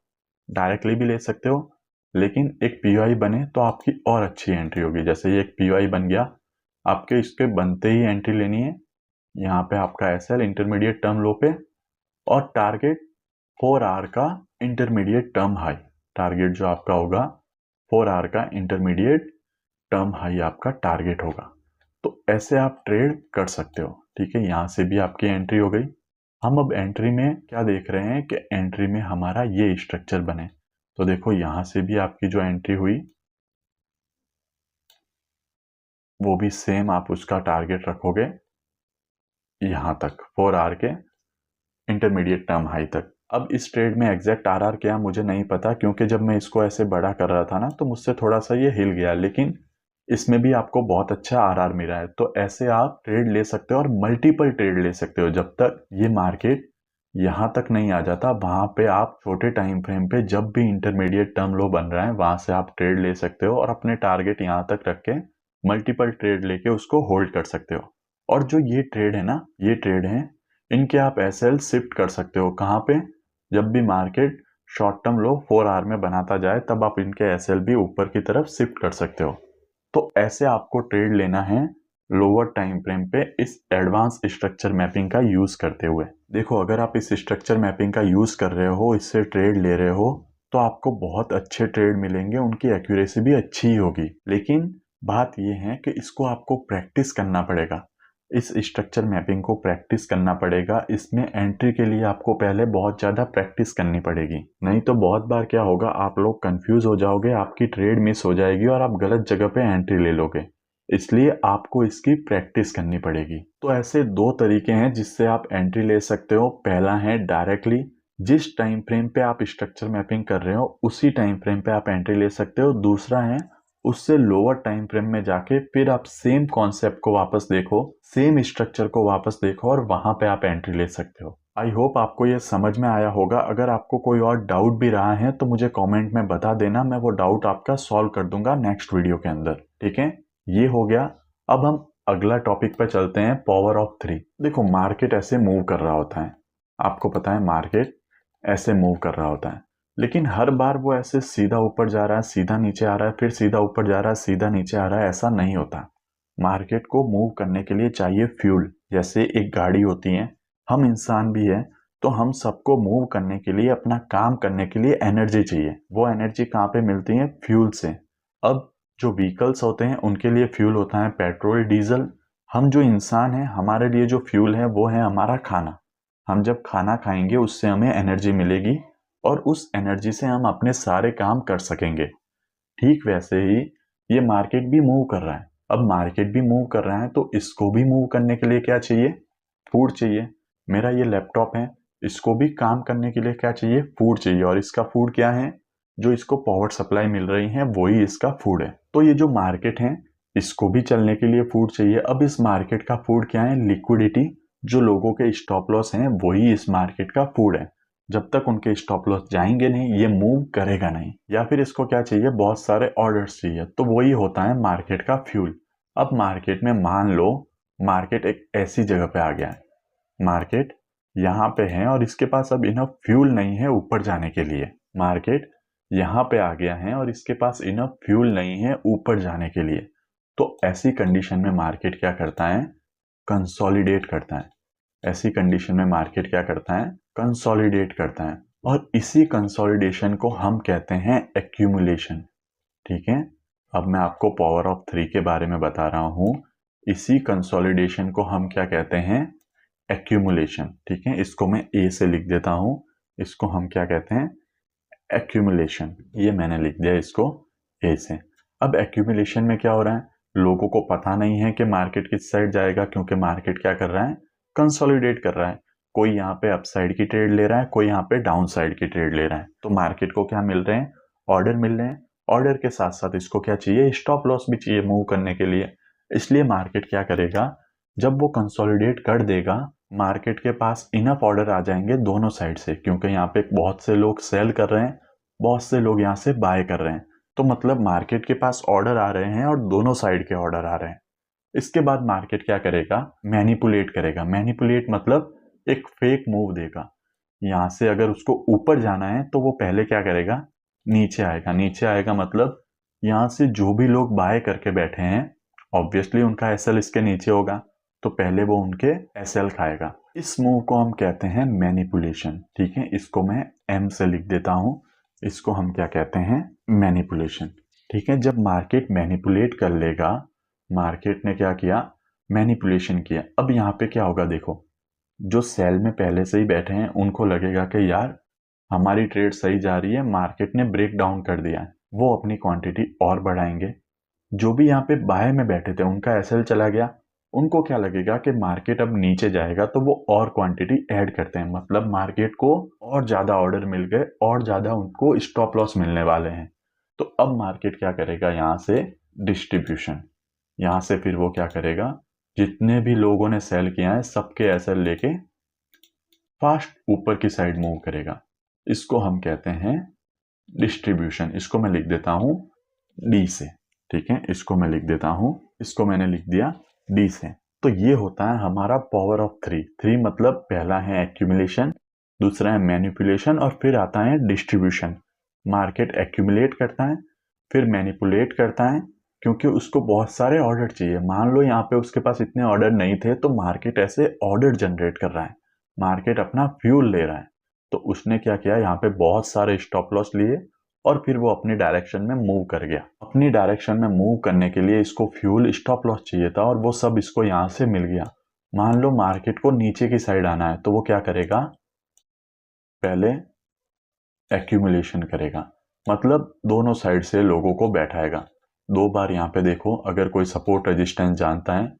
डायरेक्टली भी ले सकते हो, लेकिन एक पीओआई बने तो आपकी और अच्छी एंट्री होगी। जैसे ये एक पीओआई बन गया, आपके इसके बनते ही एंट्री लेनी है। यहाँ पे आपका एसएल इंटरमीडिएट टर्म लो पे, और टारगेट 4 आवर का इंटरमीडिएट टर्म हाई। टारगेट जो आपका होगा 4 आवर का इंटरमीडिएट टर्म हाई आपका टारगेट होगा। तो ऐसे आप ट्रेड कर सकते हो। ठीक है, यहाँ से भी आपकी एंट्री हो गई। हम अब एंट्री में क्या देख रहे हैं कि एंट्री में हमारा ये स्ट्रक्चर बने। तो देखो यहाँ से भी आपकी जो एंट्री हुई वो भी सेम आप उसका टारगेट रखोगे यहाँ तक, 4 आवर के इंटरमीडिएट टर्म हाई तक। अब इस ट्रेड में एग्जैक्ट आरआर क्या मुझे नहीं पता, क्योंकि जब मैं इसको ऐसे बड़ा कर रहा था ना तो मुझसे थोड़ा सा ये हिल गया। लेकिन इसमें भी आपको बहुत अच्छा आरआर मिला है। तो ऐसे आप ट्रेड ले सकते हो और मल्टीपल ट्रेड ले सकते हो। जब तक ये मार्केट यहाँ तक नहीं आ जाता, वहां पे आप छोटे टाइम फ्रेम पे जब भी इंटरमीडिएट टर्म लो बन रहा है वहां से आप ट्रेड ले सकते हो और अपने टारगेट यहाँ तक रख के मल्टीपल ट्रेड लेके उसको होल्ड कर सकते हो। और जो ये ट्रेड है ना, ये ट्रेड है, इनके आप एसएल शिफ्ट कर सकते हो। कहाँ पे? जब भी market short term low 4 hour में बनाता जाए तब आप इनके एसएल भी ऊपर की तरफ शिफ्ट कर सकते हो। तो ऐसे आपको ट्रेड लेना है लोअर टाइम फ्रेम पे इस एडवांस स्ट्रक्चर मैपिंग का यूज करते हुए। देखो, अगर आप इस स्ट्रक्चर मैपिंग का यूज कर रहे हो, इससे ट्रेड ले रहे हो, तो आपको बहुत अच्छे ट्रेड मिलेंगे, उनकी एक्यूरेसी भी अच्छी ही होगी। लेकिन बात यह है कि इसको आपको प्रैक्टिस करना पड़ेगा। इस स्ट्रक्चर मैपिंग को प्रैक्टिस करना पड़ेगा। इसमें एंट्री के लिए आपको पहले बहुत ज़्यादा प्रैक्टिस करनी पड़ेगी। नहीं तो बहुत बार क्या होगा, आप लोग कंफ्यूज हो जाओगे, आपकी ट्रेड मिस हो जाएगी और आप गलत जगह पे एंट्री ले लोगे। इसलिए आपको इसकी प्रैक्टिस करनी पड़ेगी। तो ऐसे 2 तरीके हैं जिससे आप एंट्री ले सकते हो। पहला है डायरेक्टली, जिस टाइम फ्रेम पे आप स्ट्रक्चर मैपिंग कर रहे हो उसी टाइम फ्रेम पे आप एंट्री ले सकते हो। दूसरा है उससे लोअर टाइम फ्रेम में जाके फिर आप सेम कॉन्सेप्ट को वापस देखो, सेम स्ट्रक्चर को वापस देखो और वहां पे आप एंट्री ले सकते हो। आई होप आपको ये समझ में आया होगा। अगर आपको कोई और डाउट भी रहा है तो मुझे कमेंट में बता देना, मैं वो डाउट आपका सॉल्व कर दूंगा नेक्स्ट वीडियो के अंदर। ठीक है, ये हो गया। अब हम अगला टॉपिक पे चलते हैं, पावर ऑफ 3। देखो, मार्केट ऐसे मूव कर रहा होता है, आपको पता है मार्केट ऐसे मूव कर रहा होता है, लेकिन हर बार वो ऐसे सीधा ऊपर जा रहा है, सीधा नीचे आ रहा है, फिर सीधा ऊपर जा रहा है, सीधा नीचे आ रहा है, ऐसा नहीं होता। मार्केट को मूव करने के लिए चाहिए फ्यूल। जैसे एक गाड़ी होती है, हम इंसान भी है, तो हम सबको मूव करने के लिए, अपना काम करने के लिए एनर्जी चाहिए। वो एनर्जी कहाँ पे मिलती है? फ्यूल से। अब जो व्हीकल्स होते हैं उनके लिए फ्यूल होता है पेट्रोल, डीजल। हम जो इंसान हैं, हमारे लिए जो फ्यूल है वो है हमारा खाना। हम जब खाना खाएंगे उससे हमें एनर्जी मिलेगी और उस एनर्जी से हम अपने सारे काम कर सकेंगे। ठीक वैसे ही ये मार्केट भी मूव कर रहा है। अब मार्केट भी मूव कर रहा है तो इसको भी मूव करने के लिए क्या चाहिए? फूड चाहिए। मेरा ये लैपटॉप है, इसको भी काम करने के लिए क्या चाहिए? फूड चाहिए। और इसका फूड क्या है? जो इसको पावर सप्लाई मिल रही है वही इसका फूड है। तो ये जो मार्केट है इसको भी चलने के लिए फूड चाहिए। अब इस मार्केट का फूड क्या है? लिक्विडिटी। जो लोगों के स्टॉप लॉस हैं वही इस मार्केट का फूड है। जब तक उनके स्टॉप लॉस जाएंगे नहीं ये मूव करेगा नहीं। या फिर इसको क्या चाहिए, बहुत सारे ऑर्डर्स चाहिए, तो वही होता है मार्केट का फ्यूल। अब मार्केट में मान लो मार्केट एक ऐसी जगह पे आ गया है, मार्केट यहाँ पे है और इसके पास अब इनफ फ्यूल नहीं है ऊपर जाने के लिए। मार्केट यहाँ पे आ गया है और इसके पास इनफ फ्यूल नहीं है ऊपर जाने के लिए। तो ऐसी कंडीशन में मार्केट क्या करता है, कंसोलिडेट करता है। ऐसी कंडीशन में मार्केट क्या करता है, कंसोलिडेट करता है। और इसी कंसोलिडेशन को हम कहते हैं एक्यूमुलेशन। ठीक है, अब मैं आपको पावर ऑफ 3 के बारे में बता रहा हूं। इसी कंसोलिडेशन को हम क्या कहते हैं, एक्यूमुलेशन। ठीक है, इसको मैं ए से लिख देता हूं, इसको हम क्या कहते हैं, एक्यूमुलेशन। ये मैंने लिख दिया इसको ए से। अब एक्यूमुलेशन में क्या हो रहा है, लोगों को पता नहीं है कि मार्केट किस साइड जाएगा, क्योंकि मार्केट क्या कर रहा है, कंसोलिडेट कर रहा है। कोई यहाँ पे अपसाइड की ट्रेड ले रहा है, कोई यहाँ पे डाउन साइड की ट्रेड ले रहा है। तो मार्केट को क्या मिल रहे हैं, ऑर्डर मिल रहे हैं। ऑर्डर के साथ साथ इसको क्या चाहिए, स्टॉप लॉस भी चाहिए मूव करने के लिए। इसलिए मार्केट क्या करेगा, जब वो कंसोलिडेट कर देगा, मार्केट के पास इनफ ऑर्डर आ जाएंगे दोनों साइड से, क्योंकि यहाँ पे बहुत से लोग सेल कर रहे हैं, बहुत से लोग यहाँ से बाय कर रहे हैं। तो मतलब मार्केट के पास ऑर्डर आ रहे हैं और दोनों साइड के ऑर्डर आ रहे हैं। इसके बाद मार्केट क्या करेगा, मैनिपुलेट करेगा। मैनिपुलेट मतलब एक फेक मूव देगा। यहाँ से अगर उसको ऊपर जाना है तो वो पहले क्या करेगा, नीचे आएगा। नीचे आएगा मतलब यहाँ से जो भी लोग बाय करके बैठे हैं, ऑब्वियसली उनका एसएल इसके नीचे होगा, तो पहले वो उनके एसएल खाएगा। इस मूव को हम कहते हैं मैनिपुलेशन। ठीक है, इसको मैं एम से लिख देता हूँ, इसको हम क्या कहते हैं, मैनिपुलेशन। ठीक है, जब मार्केट मैनिपुलेट कर लेगा, मार्केट ने क्या किया, मैनिपुलेशन किया। अब यहाँ पे क्या होगा, देखो जो सेल में पहले से ही बैठे हैं उनको लगेगा कि यार हमारी ट्रेड सही जा रही है, मार्केट ने ब्रेक डाउन कर दिया है, वो अपनी क्वांटिटी और बढ़ाएंगे। जो भी यहाँ पे बाय में बैठे थे उनका एसएल चला गया, उनको क्या लगेगा कि मार्केट अब नीचे जाएगा, तो वो और क्वांटिटी ऐड करते हैं, मतलब मार्केट को और ज्यादा ऑर्डर मिल गए और ज्यादा उनको स्टॉप लॉस मिलने वाले हैं। तो अब मार्केट क्या करेगा, यहाँ से डिस्ट्रीब्यूशन, यहाँ से फिर वो क्या करेगा, जितने भी लोगों ने सेल किया है सबके एसएल लेके फास्ट ऊपर की साइड मूव करेगा। इसको हम कहते हैं डिस्ट्रीब्यूशन। इसको मैं लिख देता हूं डी से। ठीक है, इसको मैं लिख देता हूं, इसको मैंने लिख दिया डी से। तो ये होता है हमारा पावर ऑफ 3। 3 मतलब पहला है एक्यूमुलेशन, दूसरा है मैनिपुलेशन और फिर आता है डिस्ट्रीब्यूशन। मार्केट एक्यूमुलेट करता है, फिर मैनिपुलेट करता है, क्योंकि उसको बहुत सारे ऑर्डर चाहिए। मान लो यहाँ पे उसके पास इतने ऑर्डर नहीं थे, तो मार्केट ऐसे ऑर्डर जनरेट कर रहा है, मार्केट अपना फ्यूल ले रहा है। तो उसने क्या किया, यहाँ पे बहुत सारे स्टॉप लॉस लिए और फिर वो अपनी डायरेक्शन में मूव कर गया। अपनी डायरेक्शन में मूव करने के लिए इसको फ्यूल स्टॉप लॉस चाहिए था और वो सब इसको यहाँ से मिल गया। मान लो मार्केट को नीचे की साइड आना है, तो वो क्या करेगा, पहले एक्यूमुलेशन करेगा, मतलब दोनों साइड से लोगों को बैठाएगा। दो बार यहाँ पे देखो, अगर कोई सपोर्ट रेजिस्टेंस जानता है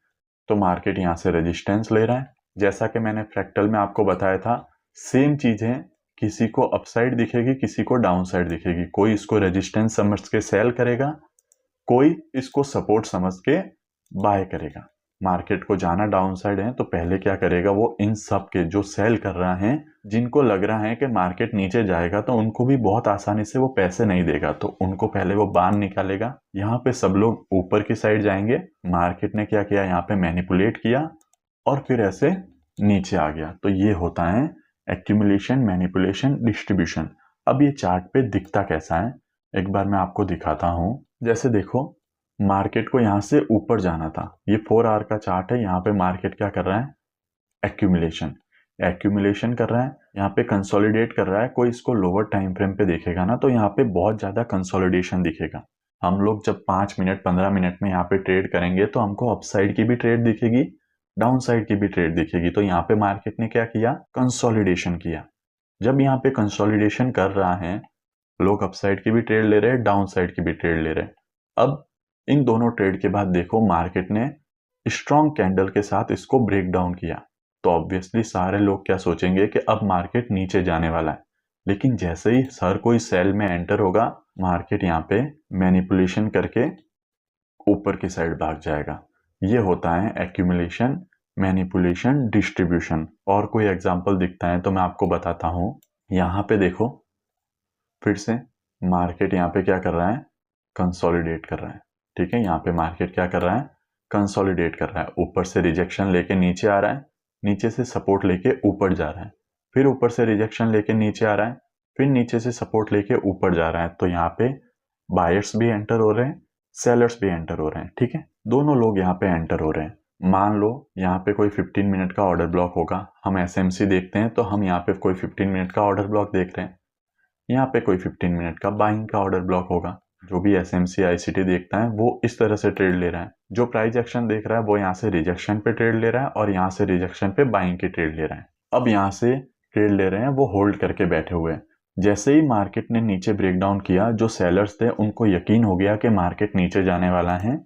तो मार्केट यहाँ से रेजिस्टेंस ले रहा है। जैसा कि मैंने फ्रैक्टल में आपको बताया था, सेम चीज है, किसी को अपसाइड दिखेगी, किसी को डाउन साइड दिखेगी। कोई इसको रेजिस्टेंस समझ के सेल करेगा, कोई इसको सपोर्ट समझ के बाय करेगा। मार्केट को जाना डाउन साइड है, तो पहले क्या करेगा, वो इन सब के जो सेल कर रहा है, जिनको लग रहा है कि मार्केट नीचे जाएगा तो उनको भी बहुत आसानी से वो पैसे नहीं देगा, तो उनको पहले वो बाण निकालेगा। यहाँ पे सब लोग ऊपर की साइड जाएंगे। मार्केट ने क्या किया, यहाँ पे मैनिपुलेट किया और फिर ऐसे नीचे आ गया। तो ये होता है एक्यूमुलेशन, मैनिपुलेशन, डिस्ट्रीब्यूशन। अब ये चार्ट पे दिखता कैसा है, एक बार मैं आपको दिखाता हूं। जैसे देखो, मार्केट को यहां से ऊपर जाना था, ये 4 आवर का चार्ट है। यहाँ पे मार्केट क्या कर रहा है, एक्यूमुलेशन, एक्यूमुलेशन कर रहा है, यहाँ पे कंसोलिडेट कर रहा है। कोई इसको लोअर टाइम फ्रेम पे देखेगा ना, तो यहाँ पे बहुत ज्यादा कंसोलिडेशन दिखेगा। हम लोग जब 5 मिनट 15 मिनट में यहाँ पे ट्रेड करेंगे तो हमको अपसाइड की भी ट्रेड दिखेगी, डाउन साइड की भी ट्रेड दिखेगी। तो यहाँ पे मार्केट ने क्या किया, कंसोलिडेशन किया। जब यहाँ पे कंसोलिडेशन कर रहा है, लोग अपसाइड की भी ट्रेड ले रहे हैं, डाउन साइड की भी ट्रेड ले रहे हैं। अब इन दोनों ट्रेड के बाद देखो, मार्केट ने स्ट्रॉन्ग कैंडल के साथ इसको ब्रेक डाउन किया। तो ऑब्वियसली सारे लोग क्या सोचेंगे कि अब मार्केट नीचे जाने वाला है। लेकिन जैसे ही हर कोई सेल में एंटर होगा, मार्केट यहाँ पे मैनिपुलेशन करके ऊपर की साइड भाग जाएगा। ये होता है एक्यूमुलेशन, मैनिपुलेशन, डिस्ट्रीब्यूशन। और कोई एग्जांपल दिखता है तो मैं आपको बताता हूँ। यहाँ पे देखो फिर से मार्केट यहाँ पे क्या कर रहा है, कंसोलिडेट कर रहा है। ठीक है, यहाँ पे मार्केट क्या कर रहा है, कंसोलिडेट कर रहा है। ऊपर से रिजेक्शन लेके नीचे आ रहा है, नीचे से सपोर्ट लेके ऊपर जा रहा है, फिर ऊपर से रिजेक्शन लेके नीचे आ रहा है, फिर नीचे से सपोर्ट लेके ऊपर जा रहा है। तो यहाँ पे बायर्स भी एंटर हो रहे हैं, सेलर्स भी एंटर हो रहे हैं। ठीक है, दोनों लोग यहाँ पे एंटर हो रहे हैं। मान लो यहाँ पे कोई 15 मिनट का ऑर्डर ब्लॉक होगा, हम एसएमसी देखते हैं तो हम यहाँ पे कोई 15 मिनट का ऑर्डर ब्लॉक देख रहे हैं। यहाँ पे कोई 15 मिनट का बाइंग का ऑर्डर ब्लॉक होगा। जो भी एसएमसी आईसीटी देखता है वो इस तरह से ट्रेड ले रहा है। जो प्राइस एक्शन देख रहा है वो यहाँ से रिजेक्शन पे ट्रेड ले रहा है और यहाँ से रिजेक्शन पे बाइंग की ट्रेड ले रहा है। अब यहाँ से ट्रेड ले रहे हैं वो होल्ड करके बैठे हुए हैं। जैसे ही मार्केट ने नीचे ब्रेकडाउन किया, जो सेलर्स थे उनको यकीन हो गया कि मार्केट नीचे जाने वाला है,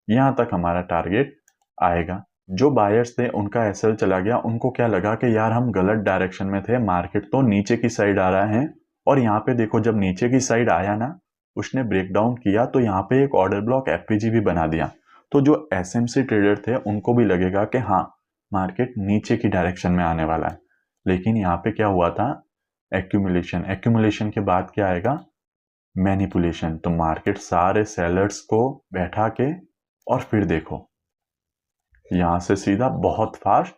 यहाँ तक हमारा टारगेट आएगा। जो बायर्स थे उनका एसएल चला गया, उनको क्या लगा कि यार हम गलत डायरेक्शन में थे, मार्केट तो नीचे की साइड आ रहा है। और यहाँ पे देखो जब नीचे की साइड आया ना, उसने ब्रेकडाउन किया तो यहाँ पे एक ऑर्डर ब्लॉक एफपीजी भी बना दिया। तो जो एसएमसी ट्रेडर थे उनको भी लगेगा कि हाँ मार्केट नीचे की डायरेक्शन में आने वाला है। लेकिन यहाँ पे क्या हुआ था, एक्यूमुलेशन। एक्यूमुलेशन के बाद क्या आएगा, मैनिपुलेशन। तो मार्केट सारे सेलर्स को बैठा के और फिर देखो यहां से सीधा बहुत फास्ट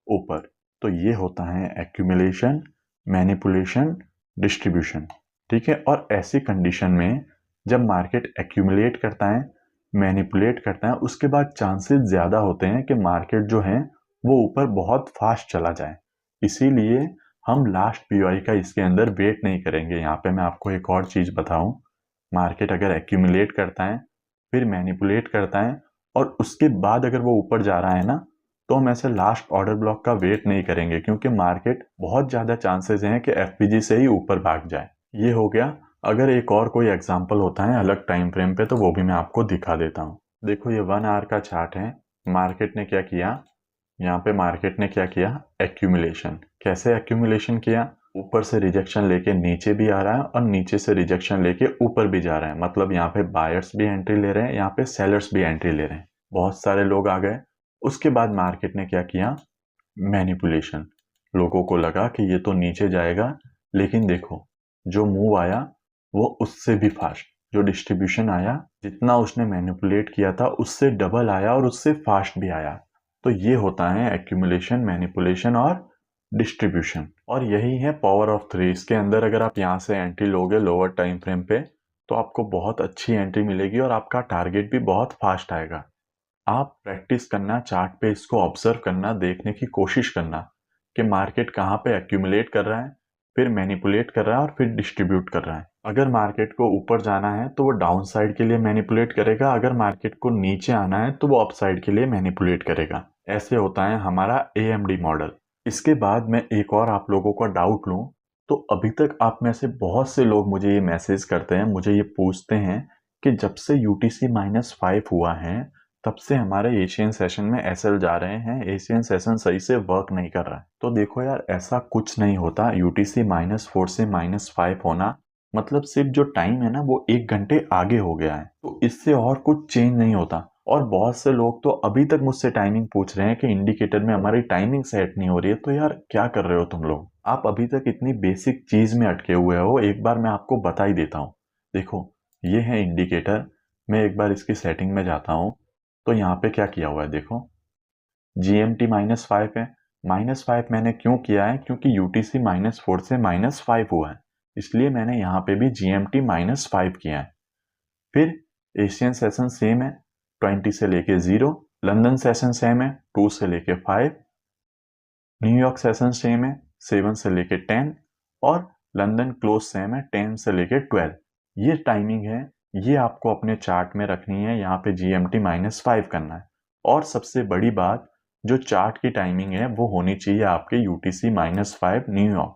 ऊपर। तो ये होता है एक्यूमुलेशन, मैनिपुलेशन, डिस्ट्रीब्यूशन। ठीक है, और ऐसी कंडीशन में जब मार्केट एक्यूमुलेट करता है, मैनिपुलेट करता है, उसके बाद चांसेस ज़्यादा होते हैं कि मार्केट जो है वो ऊपर बहुत फास्ट चला जाए। इसीलिए हम लास्ट पीओआई का इसके अंदर वेट नहीं करेंगे। यहाँ पे मैं आपको एक और चीज़ बताऊं, मार्केट अगर एक्यूमुलेट करता है फिर मैनिपुलेट करता है और उसके बाद अगर वो ऊपर जा रहा है ना, तो हम ऐसे लास्ट ऑर्डर ब्लॉक का वेट नहीं करेंगे, क्योंकि मार्केट बहुत ज़्यादा चांसेस हैं कि एफपीजी से ही ऊपर भाग जाए। ये हो गया। अगर एक और कोई एग्जांपल होता है अलग टाइम फ्रेम पे तो वो भी मैं आपको दिखा देता हूँ। देखो ये 1 आवर का चार्ट है। मार्केट ने क्या किया, यहाँ पे मार्केट ने क्या किया, एक्यूमुलेशन। कैसे एक्यूमुलेशन किया, ऊपर से रिजेक्शन लेके नीचे भी आ रहा है और नीचे से रिजेक्शन लेके ऊपर भी जा रहा है। मतलब यहाँ पे बायर्स भी एंट्री ले रहे हैं, यहाँ पे सेलर्स भी एंट्री ले रहे हैं। बहुत सारे लोग आ गए। उसके बाद मार्केट ने क्या किया, मैनिपुलेशन। लोगों को लगा कि ये तो नीचे जाएगा, लेकिन देखो जो मूव आया वो उससे भी फास्ट। जो डिस्ट्रीब्यूशन आया, जितना उसने मैनिपुलेट किया था उससे डबल आया और उससे फास्ट भी आया। तो ये होता है एक्यूमुलेशन, मैनिपुलेशन और डिस्ट्रीब्यूशन। और यही है पावर ऑफ 3। इसके अंदर अगर आप यहाँ से एंट्री लोगे लोअर टाइम फ्रेम पे तो आपको बहुत अच्छी एंट्री मिलेगी और आपका टारगेट भी बहुत फास्ट आएगा। आप प्रैक्टिस करना, चार्ट पे इसको ऑब्जर्व करना, देखने की कोशिश करना कि मार्केट कहाँ पे एक्यूमुलेट कर रहा है, फिर मैनिपुलेट कर रहा है और फिर डिस्ट्रीब्यूट कर रहा है। अगर मार्केट को ऊपर जाना है तो वो डाउन साइड के लिए मैनिपुलेट करेगा, अगर मार्केट को नीचे आना है तो वो अप साइड के लिए मैनिपुलेट करेगा। ऐसे होता है हमारा एएमडी मॉडल। इसके बाद मैं एक और आप लोगों का डाउट लूँ तो अभी तक आप में से बहुत से लोग मुझे ये मैसेज करते हैं, मुझे ये पूछते हैं कि जब से यूटीसी -5 हुआ है तब से हमारे एशियन सेशन में एसएल जा रहे हैं, एशियन सेशन सही से वर्क नहीं कर रहा है। तो देखो यार ऐसा कुछ नहीं होता। यूटीसी -4 से -5 होना मतलब सिर्फ जो टाइम है ना वो 1 घंटे आगे हो गया है, तो इससे और कुछ चेंज नहीं होता। और बहुत से लोग तो अभी तक मुझसे टाइमिंग पूछ रहे हैं कि इंडिकेटर में हमारी टाइमिंग सेट नहीं हो रही है। तो यार क्या कर रहे हो तुम लोग, आप अभी तक इतनी बेसिक चीज में अटके हुए हो। एक बार मैं आपको बता ही देता हूँ। देखो ये है इंडिकेटर, मैं एक बार इसकी सेटिंग में जाता हूँ तो यहाँ पे क्या किया हुआ है देखो, GMT -5 है। -5 मैंने क्यों किया है, क्योंकि यूटीसी -4 से -5 हुआ है, इसलिए मैंने यहाँ पे भी GMT -5 किया है। फिर एशियन सेशन सेम है, 20 से लेके 0। लंदन सेशन सेम है, 2 से लेके 5। न्यूयॉर्क सेशन सेम है, 7 से लेके 10। और लंदन क्लोज सेम है, 10 से लेके 12। ये टाइमिंग है, ये आपको अपने चार्ट में रखनी है। यहाँ पे GMT -5 करना है। और सबसे बड़ी बात, जो चार्ट की टाइमिंग है वो होनी चाहिए आपके UTC -5 न्यूयॉर्क।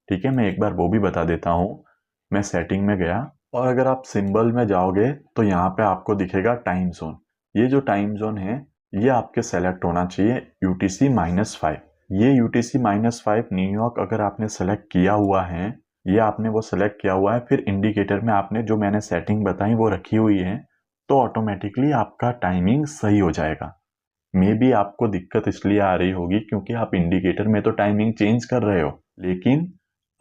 ठीक है, मैं एक बार वो भी बता देता हूँ। मैं सेटिंग में गया और अगर आप सिंबल में जाओगे तो यहाँ पे आपको दिखेगा टाइम जोन। ये जो टाइम जोन है ये आपके सेलेक्ट होना चाहिए UTC -5। ये UTC -5 न्यूयॉर्क अगर आपने सेलेक्ट किया हुआ है, ये आपने वो सेलेक्ट किया हुआ है, फिर इंडिकेटर में आपने जो मैंने सेटिंग बताई वो रखी हुई है, तो ऑटोमेटिकली आपका टाइमिंग सही हो जाएगा। मे बी आपको दिक्कत इसलिए आ रही होगी क्योंकि आप इंडिकेटर में तो टाइमिंग चेंज कर रहे हो, लेकिन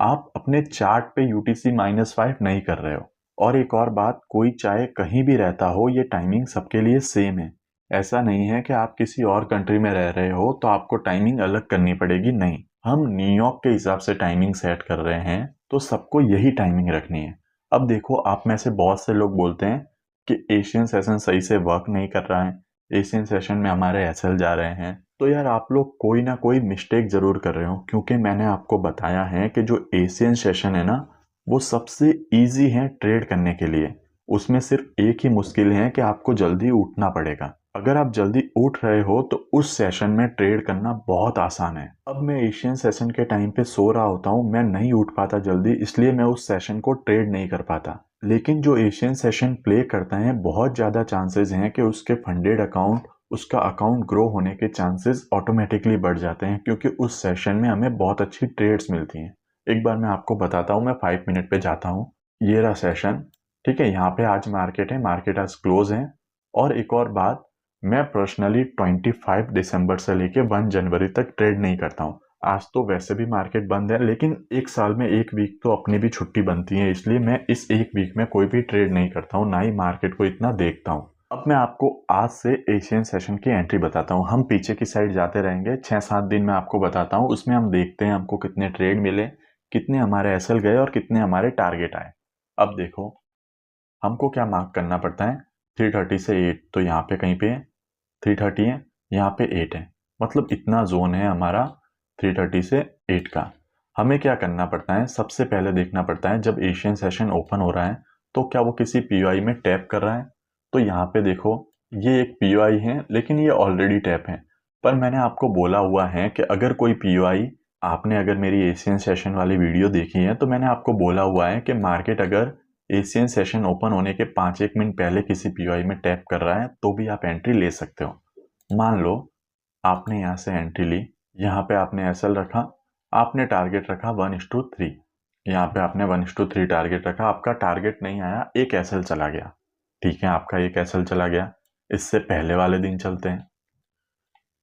आप अपने चार्ट पे यूटीसी -5 नहीं कर रहे हो। और एक और बात, कोई चाहे कहीं भी रहता हो, ये टाइमिंग सबके लिए सेम है। ऐसा नहीं है कि आप किसी और कंट्री में रह रहे हो तो आपको टाइमिंग अलग करनी पड़ेगी, नहीं। हम न्यूयॉर्क के हिसाब से टाइमिंग सेट कर रहे हैं तो सबको यही टाइमिंग रखनी है। अब देखो, आप में से बहुत से लोग बोलते हैं कि एशियन सेशन सही से वर्क नहीं कर रहा है, एशियन सेशन में हमारे एसएल जा रहे हैं। तो यार, आप लोग कोई ना कोई मिस्टेक जरूर कर रहे हो, क्योंकि मैंने आपको बताया है कि जो एशियन सेशन है ना, वो सबसे इजी है ट्रेड करने के लिए। उसमें सिर्फ एक ही मुश्किल है कि आपको जल्दी उठना पड़ेगा। अगर आप जल्दी उठ रहे हो तो उस सेशन में ट्रेड करना बहुत आसान है। अब मैं एशियन सेशन के टाइम पे सो रहा होता हूँ, मैं नहीं उठ पाता जल्दी, इसलिए मैं उस सेशन को ट्रेड नहीं कर पाता। लेकिन जो एशियन सेशन प्ले करता है, बहुत ज़्यादा चांसेस हैं कि उसके फंडेड अकाउंट, उसका अकाउंट ग्रो होने के चांसेस ऑटोमेटिकली बढ़ जाते हैं, क्योंकि उस सेशन में हमें बहुत अच्छी ट्रेड्स मिलती हैं। एक बार मैं आपको बताता हूँ, मैं 5 मिनट पे जाता हूँ। ये रहा सेशन, ठीक है। यहाँ पे आज मार्केट है, मार्केट आज क्लोज है। और एक और बात, मैं पर्सनली 25 दिसंबर से लेके 1 जनवरी तक ट्रेड नहीं करता हूँ। आज तो वैसे भी मार्केट बंद है, लेकिन एक साल में एक वीक तो अपनी भी छुट्टी बनती है, इसलिए मैं इस एक वीक में कोई भी ट्रेड नहीं करता हूँ, ना ही मार्केट को इतना देखता हूँ। अब मैं आपको आज से एशियन सेशन की एंट्री बताता हूँ। हम पीछे की साइड जाते रहेंगे, 6-7 दिन में आपको बताता हूँ। उसमें हम देखते हैं हमको कितने ट्रेड मिले, कितने हमारे एसएल गए और कितने हमारे टारगेट आए। अब देखो, हमको क्या मार्क करना पड़ता है, 330 से 8, तो यहाँ पे कहीं पे 330 है, यहाँ पे 8 है, मतलब इतना जोन है हमारा 330 से 8 का। हमें क्या करना पड़ता है, सबसे पहले देखना पड़ता है जब एशियन सेशन ओपन हो रहा है तो क्या वो किसी पीओआई में टैप कर रहा है। तो यहाँ पे देखो, ये एक पीओआई है, लेकिन ये ऑलरेडी टैप है। पर मैंने आपको बोला हुआ है कि अगर कोई पीओआई, आपने अगर मेरी एशियन सेशन वाली वीडियो देखी है तो मैंने आपको बोला हुआ है कि मार्केट अगर एशियन सेशन ओपन होने के 5-1 मिनट पहले किसी पीओआई में टैप कर रहा है तो भी आप एंट्री ले सकते हो। मान लो आपने यहाँ से एंट्री ली, यहाँ पे आपने एसएल रखा, आपने टारगेट रखा 1:3, यहाँ पे आपने 1:3 टारगेट रखा, आपका टारगेट नहीं आया, एक एसएल चला गया। ठीक है, आपका एक एसएल चला गया। इससे पहले वाले दिन चलते हैं।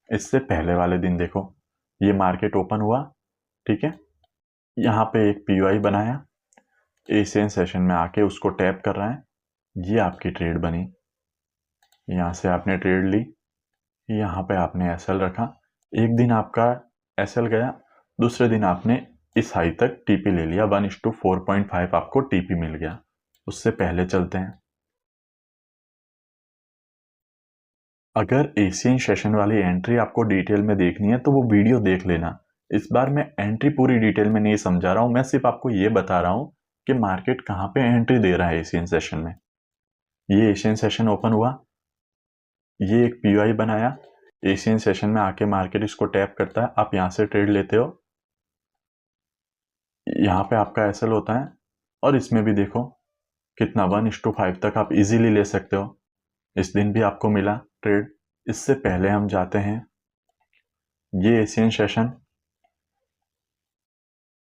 इससे पहले वाले दिन देखो, ये मार्केट ओपन हुआ, ठीक है। यहाँ पे एक पीओआई बनाया, एशियन सेशन में आके उसको टैप कर रहा है, ये आपकी ट्रेड बनी। यहाँ से आपने ट्रेड ली, यहाँ पे आपने एसएल रखा, एक दिन आपका एसएल गया, दूसरे दिन आपने इस हाई तक टीपी ले लिया, 1:4.5 आपको टीपी मिल गया। उससे पहले चलते हैं। अगर एशियन सेशन वाली एंट्री आपको डिटेल में देखनी है तो वो वीडियो देख लेना। इस बार मैं एंट्री पूरी डिटेल में नहीं समझा रहा हूँ, मैं सिर्फ आपको ये बता रहा हूँ कि मार्केट कहाँ पे एंट्री दे रहा है एशियन सेशन में। ये एशियन सेशन ओपन हुआ, ये एक पीओआई बनाया, एशियन सेशन में आके मार्केट इसको टैप करता है, आप यहाँ से ट्रेड लेते हो, यहाँ पे आपका एसएल होता है। और इसमें भी देखो कितना, 1:5 तक आप इजीली ले सकते हो। इस दिन भी आपको मिला ट्रेड। इससे पहले हम जाते हैं, ये एशियन सेशन,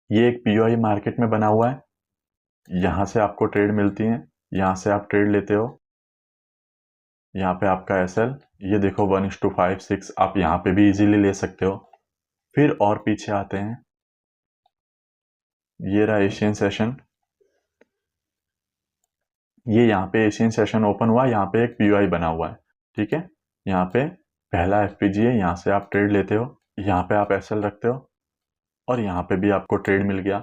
ये एक पीओआई मार्केट में बना हुआ है, यहाँ से आपको ट्रेड मिलती है, यहाँ से आप ट्रेड लेते हो। यहाँ पे आपका एसएल, ये देखो 1:5-6, आप यहाँ पे भी इजीली ले सकते हो। फिर और पीछे आते हैं, ये रहा एशियन सेशन, ये यहाँ पे एशियन सेशन ओपन हुआ, यहाँ पे एक पीओआई बना हुआ है, ठीक है। यहाँ पे पहला एफपीजी है, यहाँ से आप ट्रेड लेते हो, यहाँ पे आप एसएल रखते हो और यहाँ पे भी आपको ट्रेड मिल गया।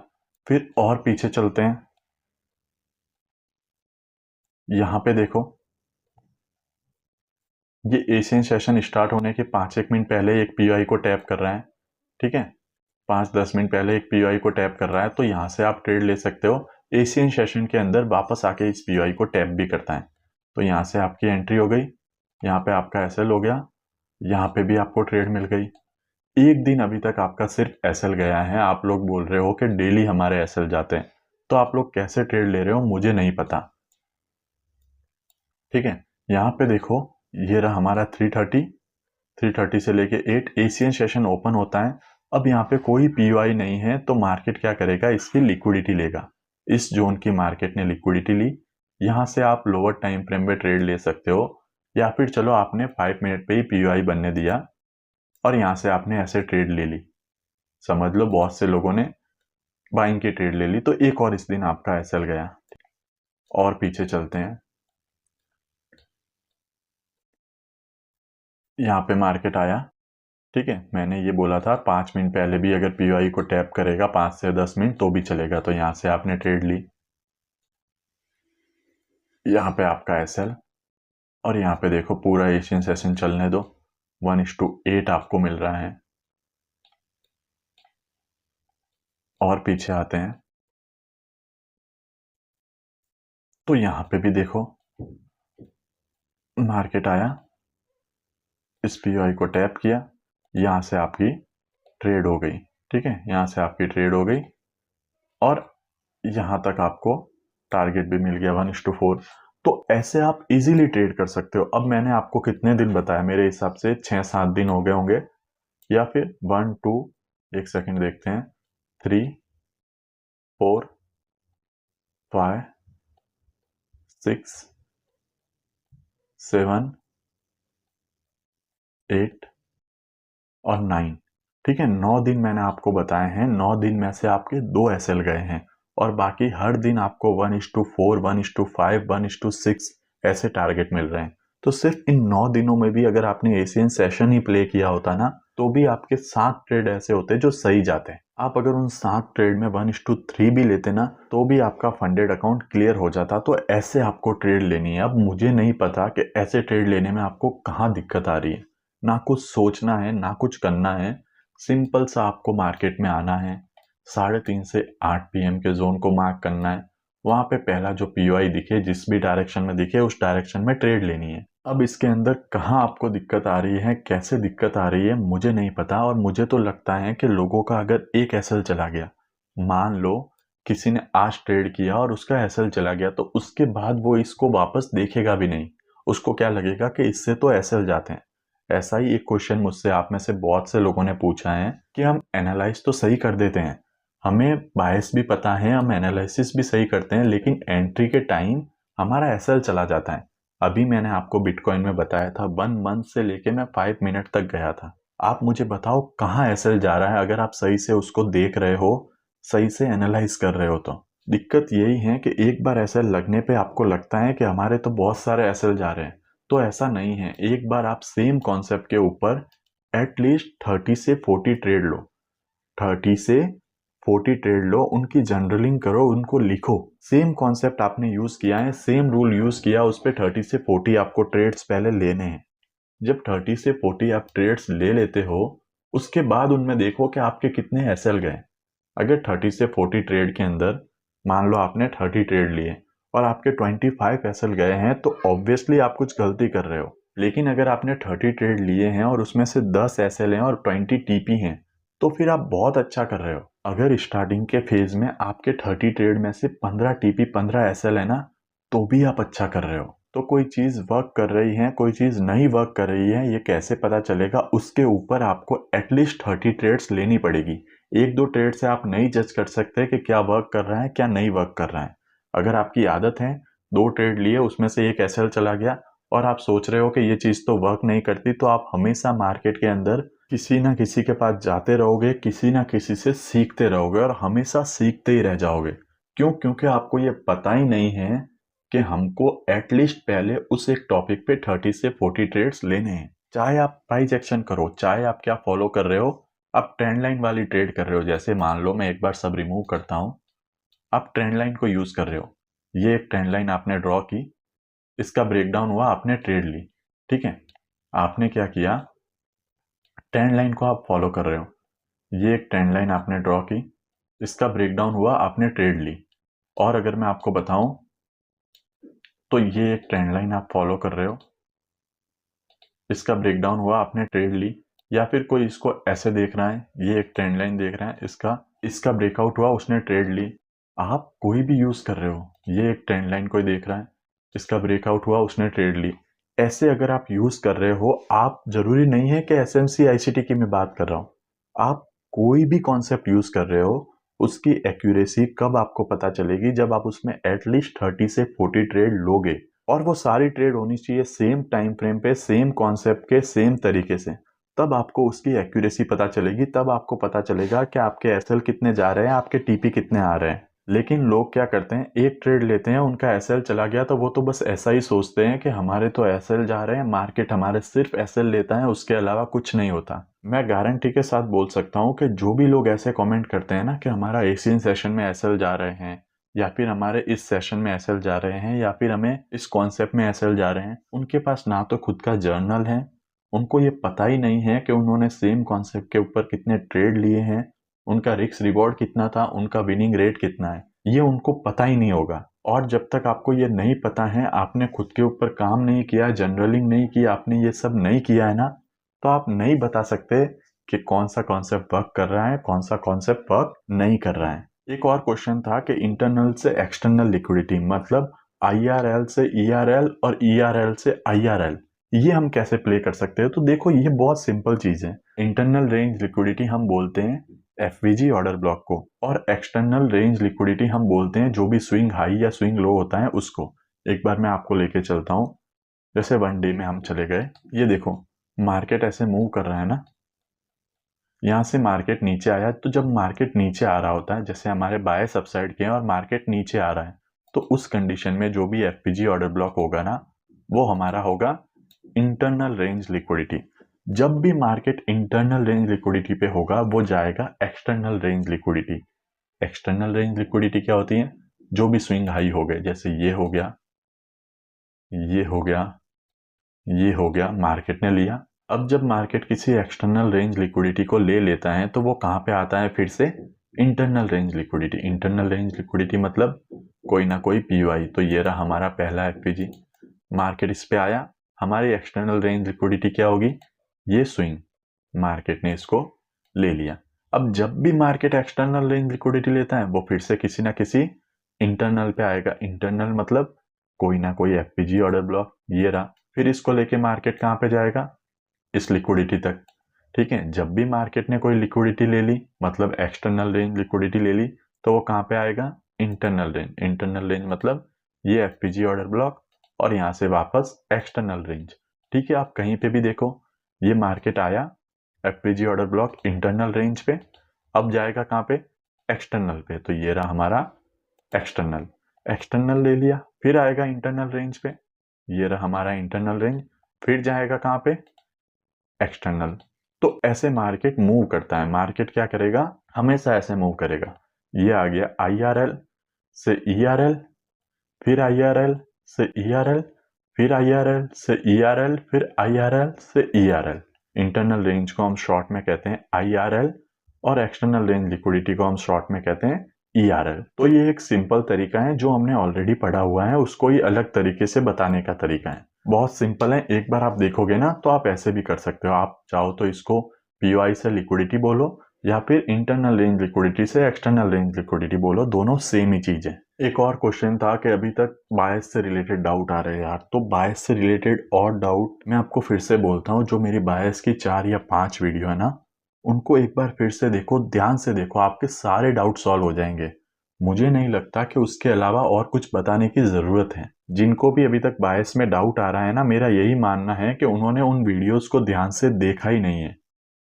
फिर और पीछे चलते हैं, यहाँ पे देखो, ये एशियन सेशन स्टार्ट होने के 5-1 मिनट पहले एक पीओआई को टैप कर रहा है, ठीक है। 5-10 मिनट पहले एक पीओआई को टैप कर रहा है, तो यहाँ से आप ट्रेड ले सकते हो। एशियन सेशन के अंदर वापस आके इस पीओआई को टैप भी करता है, तो यहाँ से आपकी एंट्री हो गई, यहाँ पे आपका एसएल हो गया, यहाँ पे भी आपको ट्रेड मिल गई। एक दिन अभी तक आपका सिर्फ एसएल गया है। आप लोग बोल रहे हो कि डेली हमारे एसएल जाते हैं, तो आप लोग कैसे ट्रेड ले रहे हो मुझे नहीं पता, ठीक है। यहाँ पे देखो, ये रहा हमारा 330 से लेके 8, एशियन सेशन ओपन होता है। अब यहाँ पे कोई पीओआई नहीं है, तो मार्केट क्या करेगा, इसकी लिक्विडिटी लेगा। इस जोन की मार्केट ने लिक्विडिटी ली, यहाँ से आप लोअर टाइम फ्रेम पे ट्रेड ले सकते हो, या फिर चलो आपने 5 मिनट पे ही पीओआई बनने दिया और यहाँ से आपने ऐसे ट्रेड ले ली। समझ लो बहुत से लोगों ने बाइंग की ट्रेड ले ली, तो एक और इस दिन आपका एसएल गया। और पीछे चलते हैं, यहाँ पे मार्केट आया, ठीक है, मैंने ये बोला था 5 मिनट पहले भी अगर पीओआई को टैप करेगा 5 से 10 मिनट तो भी चलेगा, तो यहाँ से आपने ट्रेड ली, यहाँ पे आपका एसएल, और यहाँ पे देखो पूरा एशियन सेशन चलने दो, 1:8 आपको मिल रहा है। और पीछे आते हैं, तो यहाँ पे भी देखो मार्केट आया, इस पीओआई को टैप किया, यहाँ से आपकी ट्रेड हो गई, ठीक है, यहाँ से आपकी ट्रेड हो गई, और यहाँ तक आपको टारगेट भी मिल गया 1:4। तो ऐसे आप इजीली ट्रेड कर सकते हो। अब मैंने आपको कितने दिन बताया, मेरे हिसाब से 6-7 दिन हो गए होंगे, या फिर 1 2, एक सेकंड देखते हैं, 3 4 5 6 7 8 और 9, ठीक है, 9 दिन मैंने आपको बताए हैं। 9 दिन में से आपके 2 एसएल गए हैं, और बाकी हर दिन आपको 1:4 1:5 1:6 ऐसे टारगेट मिल रहे हैं। तो सिर्फ इन 9 दिनों में भी अगर आपने एशियन सेशन ही प्ले किया होता ना, तो भी आपके 7 ट्रेड ऐसे होते जो सही जाते हैं। आप अगर उन 7 ट्रेड में 1:3 भी लेते ना, तो भी आपका फंडेड अकाउंट क्लियर हो जाता। तो ऐसे आपको ट्रेड लेनी है। अब मुझे नहीं पता कि ऐसे ट्रेड लेने में आपको कहाँ दिक्कत आ रही है। ना कुछ सोचना है, ना कुछ करना है, सिंपल सा आपको मार्केट में आना है, 3:30 से 8 PM के जोन को मार्क करना है, वहां पे पहला जो पीओआई दिखे, जिस भी डायरेक्शन में दिखे, उस डायरेक्शन में ट्रेड लेनी है। अब इसके अंदर कहाँ आपको दिक्कत आ रही है, कैसे दिक्कत आ रही है, मुझे नहीं पता। और मुझे तो लगता है कि लोगों का अगर एक एसएल चला गया, मान लो किसी ने आज ट्रेड किया और उसका एसएल चला गया, तो उसके बाद वो इसको वापस देखेगा भी नहीं। उसको क्या लगेगा कि इससे तो एसएल जाते हैं। ऐसा ही एक क्वेश्चन मुझसे आप में से बहुत से लोगों ने पूछा है कि हम एनालाइज तो सही कर देते हैं, हमें बायस भी पता है, हम एनालिसिस भी सही करते हैं, लेकिन एंट्री के टाइम हमारा एसएल चला जाता है। अभी मैंने आपको बिटकॉइन में बताया था 1 मंथ से लेके मैं 5 मिनट तक गया था। आप मुझे बताओ कहाँ एसएल जा रहा है, अगर आप सही से उसको देख रहे हो, सही से एनालाइज कर रहे हो तो। दिक्कत यही है कि एक बार एसएल लगने पे आपको लगता है कि हमारे तो बहुत सारे एसएल जा रहे हैं, तो ऐसा नहीं है। एक बार आप सेम कॉन्सेप्ट के ऊपर एटलीस्ट 30 से 40 ट्रेड लो, 30 से 40 ट्रेड लो, उनकी जनरलिंग करो, उनको लिखो। सेम कॉन्सेप्ट आपने यूज किया है, सेम रूल यूज किया, उस पर 30 से 40 आपको ट्रेड्स पहले लेने हैं। जब 30 से 40 आप ट्रेड्स ले लेते हो, उसके बाद उनमें देखो कि आपके कितने एसएल गए। अगर 30 से 40 ट्रेड के अंदर मान लो आपने 30 ट्रेड लिए और आपके 25 एसएल गए हैं, तो ऑब्वियसली आप कुछ गलती कर रहे हो। लेकिन अगर आपने 30 ट्रेड लिए हैं और उसमें से 10 एसएल हैं और 20 टीपी हैं, तो फिर आप बहुत अच्छा कर रहे हो। अगर स्टार्टिंग के फेज में आपके 30 ट्रेड में से 15 टीपी 15 एसएल है ना, तो भी आप अच्छा कर रहे हो। तो कोई चीज वर्क कर रही है, कोई चीज नहीं वर्क कर रही है, ये कैसे पता चलेगा? उसके ऊपर आपको एटलीस्ट 30 ट्रेड्स लेनी पड़ेगी। एक दो ट्रेड से आप नहीं जज कर सकते कि क्या वर्क कर रहा है, क्या नहीं वर्क कर रहा है। अगर आपकी आदत है, 2 ट्रेड लिए, उसमें से एक एसएल चला गया और आप सोच रहे हो कि ये चीज तो वर्क नहीं करती, तो आप हमेशा मार्केट के अंदर किसी ना किसी के पास जाते रहोगे, किसी ना किसी से सीखते रहोगे और हमेशा सीखते ही रह जाओगे। क्यों? क्योंकि आपको ये पता ही नहीं है कि हमको एटलीस्ट पहले उस एक टॉपिक पे 30 से 40 ट्रेड्स लेने हैं। चाहे आप प्राइस एक्शन करो, चाहे आप क्या फॉलो कर रहे हो, आप ट्रेंड लाइन वाली ट्रेड कर रहे हो। जैसे मान लो मैं एक बार सब रिमूव करता हूं, आप ट्रेंड लाइन को यूज कर रहे हो, ये एक ट्रेंड लाइन आपने ड्रॉ की, इसका ब्रेकडाउन हुआ, आपने ट्रेड ली, ठीक है। आपने क्या किया, ट्रेंड लाइन को आप फॉलो कर रहे हो, ये एक ट्रेंड लाइन आपने ड्रॉ की, इसका ब्रेकडाउन हुआ, आपने ट्रेड ली। और अगर मैं आपको बताऊं, तो ये एक ट्रेंड लाइन आप फॉलो कर रहे हो, इसका ब्रेकडाउन हुआ, आपने ट्रेड ली। या फिर कोई इसको ऐसे देख रहा है, ये एक ट्रेंड लाइन देख रहा है, इसका इसका ब्रेकआउट हुआ, उसने ट्रेड ली। आप कोई भी यूज कर रहे हो, ये एक ट्रेंड लाइन कोई देख रहा है, इसका ब्रेकआउट हुआ, उसने ट्रेड ली। ऐसे अगर आप यूज कर रहे हो, आप जरूरी नहीं है कि एसएमसी आईसीटी की मैं बात कर रहा हूं, आप कोई भी कॉन्सेप्ट यूज कर रहे हो, उसकी एक्यूरेसी कब आपको पता चलेगी? जब आप उसमें एटलीस्ट 30 से 40 ट्रेड लोगे, और वो सारी ट्रेड होनी चाहिए सेम टाइम फ्रेम पे, सेम कॉन्सेप्ट के, सेम तरीके से। तब आपको उसकी एक्यूरेसी पता चलेगी, तब आपको पता चलेगा कि आपके एसएल कितने जा रहे हैं, आपके टीपी कितने आ रहे हैं। लेकिन लोग क्या करते हैं, एक ट्रेड लेते हैं, उनका एसएल चला गया तो वो तो बस ऐसा ही सोचते हैं कि हमारे तो एसएल जा रहे हैं, मार्केट हमारे सिर्फ एसएल लेता है, उसके अलावा कुछ नहीं होता। मैं गारंटी के साथ बोल सकता हूँ कि जो भी लोग ऐसे कमेंट करते हैं ना कि हमारा एशियन सेशन में एसएल जा रहे हैं, या फिर हमारे इस सेशन में एसएल जा रहे हैं, या फिर हमें इस कॉन्सेप्ट में एसएल जा रहे हैं, उनके पास ना तो खुद का जर्नल है, उनको ये पता ही नहीं है कि उन्होंने सेम कॉन्सेप्ट के ऊपर कितने ट्रेड लिए हैं, उनका रिस्क रिवॉर्ड कितना था, उनका विनिंग रेट कितना है, ये उनको पता ही नहीं होगा। और जब तक आपको ये नहीं पता है, आपने खुद के ऊपर काम नहीं किया, जनरलिंग नहीं की, आपने ये सब नहीं किया है ना, तो आप नहीं बता सकते कि कौन सा कॉन्सेप्ट वर्क कर रहा है, कौन सा कॉन्सेप्ट वर्क नहीं कर रहा है। एक और क्वेश्चन था कि इंटरनल से एक्सटर्नल लिक्विडिटी मतलब IRL से ERL और ERL से IRL, ये हम कैसे प्ले कर सकते हैं? तो देखो, ये बहुत सिंपल चीज है। इंटरनल रेंज लिक्विडिटी हम बोलते हैं FVG ऑर्डर ब्लॉक को, और एक्सटर्नल रेंज लिक्विडिटी हम बोलते हैं जो भी स्विंग हाई या स्विंग लो होता है उसको। एक बार मैं आपको लेके चलता हूँ। जैसे 1 डे में हम चले गए, ये देखो मार्केट ऐसे मूव कर रहा है ना, यहाँ से मार्केट नीचे आया। तो जब मार्केट नीचे आ रहा होता है, जैसे हमारे बाय सबसाइड के हैं और मार्केट नीचे आ रहा है, तो उस कंडीशन में जो भी FPG ऑर्डर ब्लॉक होगा ना, वो हमारा होगा इंटरनल रेंज लिक्विडिटी। जब भी मार्केट इंटरनल रेंज लिक्विडिटी पे होगा, वो जाएगा external range liquidity. External range liquidity क्या होती है? जो भी स्विंग हाई हो गए, जैसे ये हो गया, ये हो गया, ये हो गया, मार्केट ने लिया। अब जब मार्केट किसी एक्सटर्नल रेंज लिक्विडिटी को ले लेता है, तो वो कहाँ पे आता है? फिर से internal range liquidity. Internal range liquidity मतलब कोई ना कोई PY। तो ये रहा हमारा पहला FPG। मार्केट इस पे आया, हमारी एक्सटर्नल रेंज लिक्विडिटी क्या होगी? ये स्विंग, मार्केट ने इसको ले लिया। अब जब भी मार्केट एक्सटर्नल रेंज लिक्विडिटी लेता है, वो फिर से किसी ना किसी इंटरनल पे आएगा। इंटरनल मतलब कोई ना कोई FPG ऑर्डर ब्लॉक, ये रहा। फिर इसको लेके मार्केट कहाँ पे जाएगा? इस लिक्विडिटी तक। ठीक है, जब भी मार्केट ने कोई लिक्विडिटी ले ली, मतलब एक्सटर्नल रेंज लिक्विडिटी ले ली, तो वो कहाँ पे आएगा? Internal range. इंटरनल रेंज मतलब ये FPG ऑर्डर ब्लॉक, और यहां से वापस एक्सटर्नल रेंज। ठीक है, आप कहीं पे भी देखो, ये मार्केट आया FPG order block internal range पे, अब जाएगा कहाँ पे? एक्सटर्नल पे। तो ये रहा हमारा एक्सटर्नल। एक्सटर्नल ले लिया, फिर आएगा इंटरनल रेंज पे, ये रहा हमारा इंटरनल रेंज, फिर जाएगा कहाँ पे? एक्सटर्नल। तो ऐसे मार्केट मूव करता है। मार्केट क्या करेगा? हमेशा ऐसे मूव करेगा। ये आ गया IRL से ERL, फिर IRL से ERL, फिर IRL से ERL, फिर IRL से ERL। इंटरनल रेंज को हम शॉर्ट में कहते हैं IRL, और एक्सटर्नल रेंज लिक्विडिटी को हम शॉर्ट में कहते हैं ERL। तो ये एक सिंपल तरीका है जो हमने ऑलरेडी पढ़ा हुआ है, उसको ही अलग तरीके से बताने का तरीका है। बहुत सिंपल है, एक बार आप देखोगे ना तो आप ऐसे भी कर सकते हो। आप चाहो तो इसको PY से लिक्विडिटी बोलो, या फिर इंटरनल रेंज लिक्विडिटी से एक्सटर्नल रेंज लिक्विडिटी बोलो, दोनों सेम ही चीज है। एक और क्वेश्चन था कि अभी तक बायस से रिलेटेड डाउट आ रहे हैं यार। तो बायस से रिलेटेड और डाउट मैं आपको फिर से बोलता हूँ, जो मेरी बायस की 4 या 5 वीडियो है ना, उनको एक बार फिर से देखो, ध्यान से देखो, आपके सारे डाउट सॉल्व हो जाएंगे। मुझे नहीं लगता कि उसके अलावा और कुछ बताने की जरूरत है। जिनको भी अभी तक बायस में डाउट आ रहा है ना, मेरा यही मानना है कि उन्होंने उन वीडियोस को ध्यान से देखा ही नहीं है।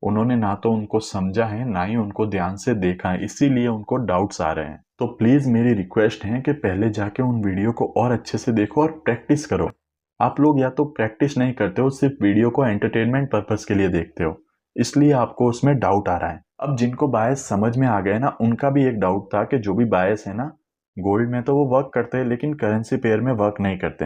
उन्होंने ना तो उनको समझा है, ना ही उनको ध्यान से देखा है, इसीलिए उनको डाउट्स आ रहे हैं। तो प्लीज मेरी रिक्वेस्ट है कि पहले जाके उन वीडियो को और अच्छे से देखो और प्रैक्टिस करो। आप लोग या तो प्रैक्टिस नहीं करते हो, सिर्फ वीडियो को एंटरटेनमेंट पर्पस के लिए देखते हो, इसलिए आपको उसमें डाउट आ रहा है। अब जिनको बायस समझ में आ गए ना, उनका भी एक डाउट था कि जो भी बायस है ना, गोल्ड में तो वो वर्क करते हैं लेकिन करेंसी पेयर में वर्क नहीं करते।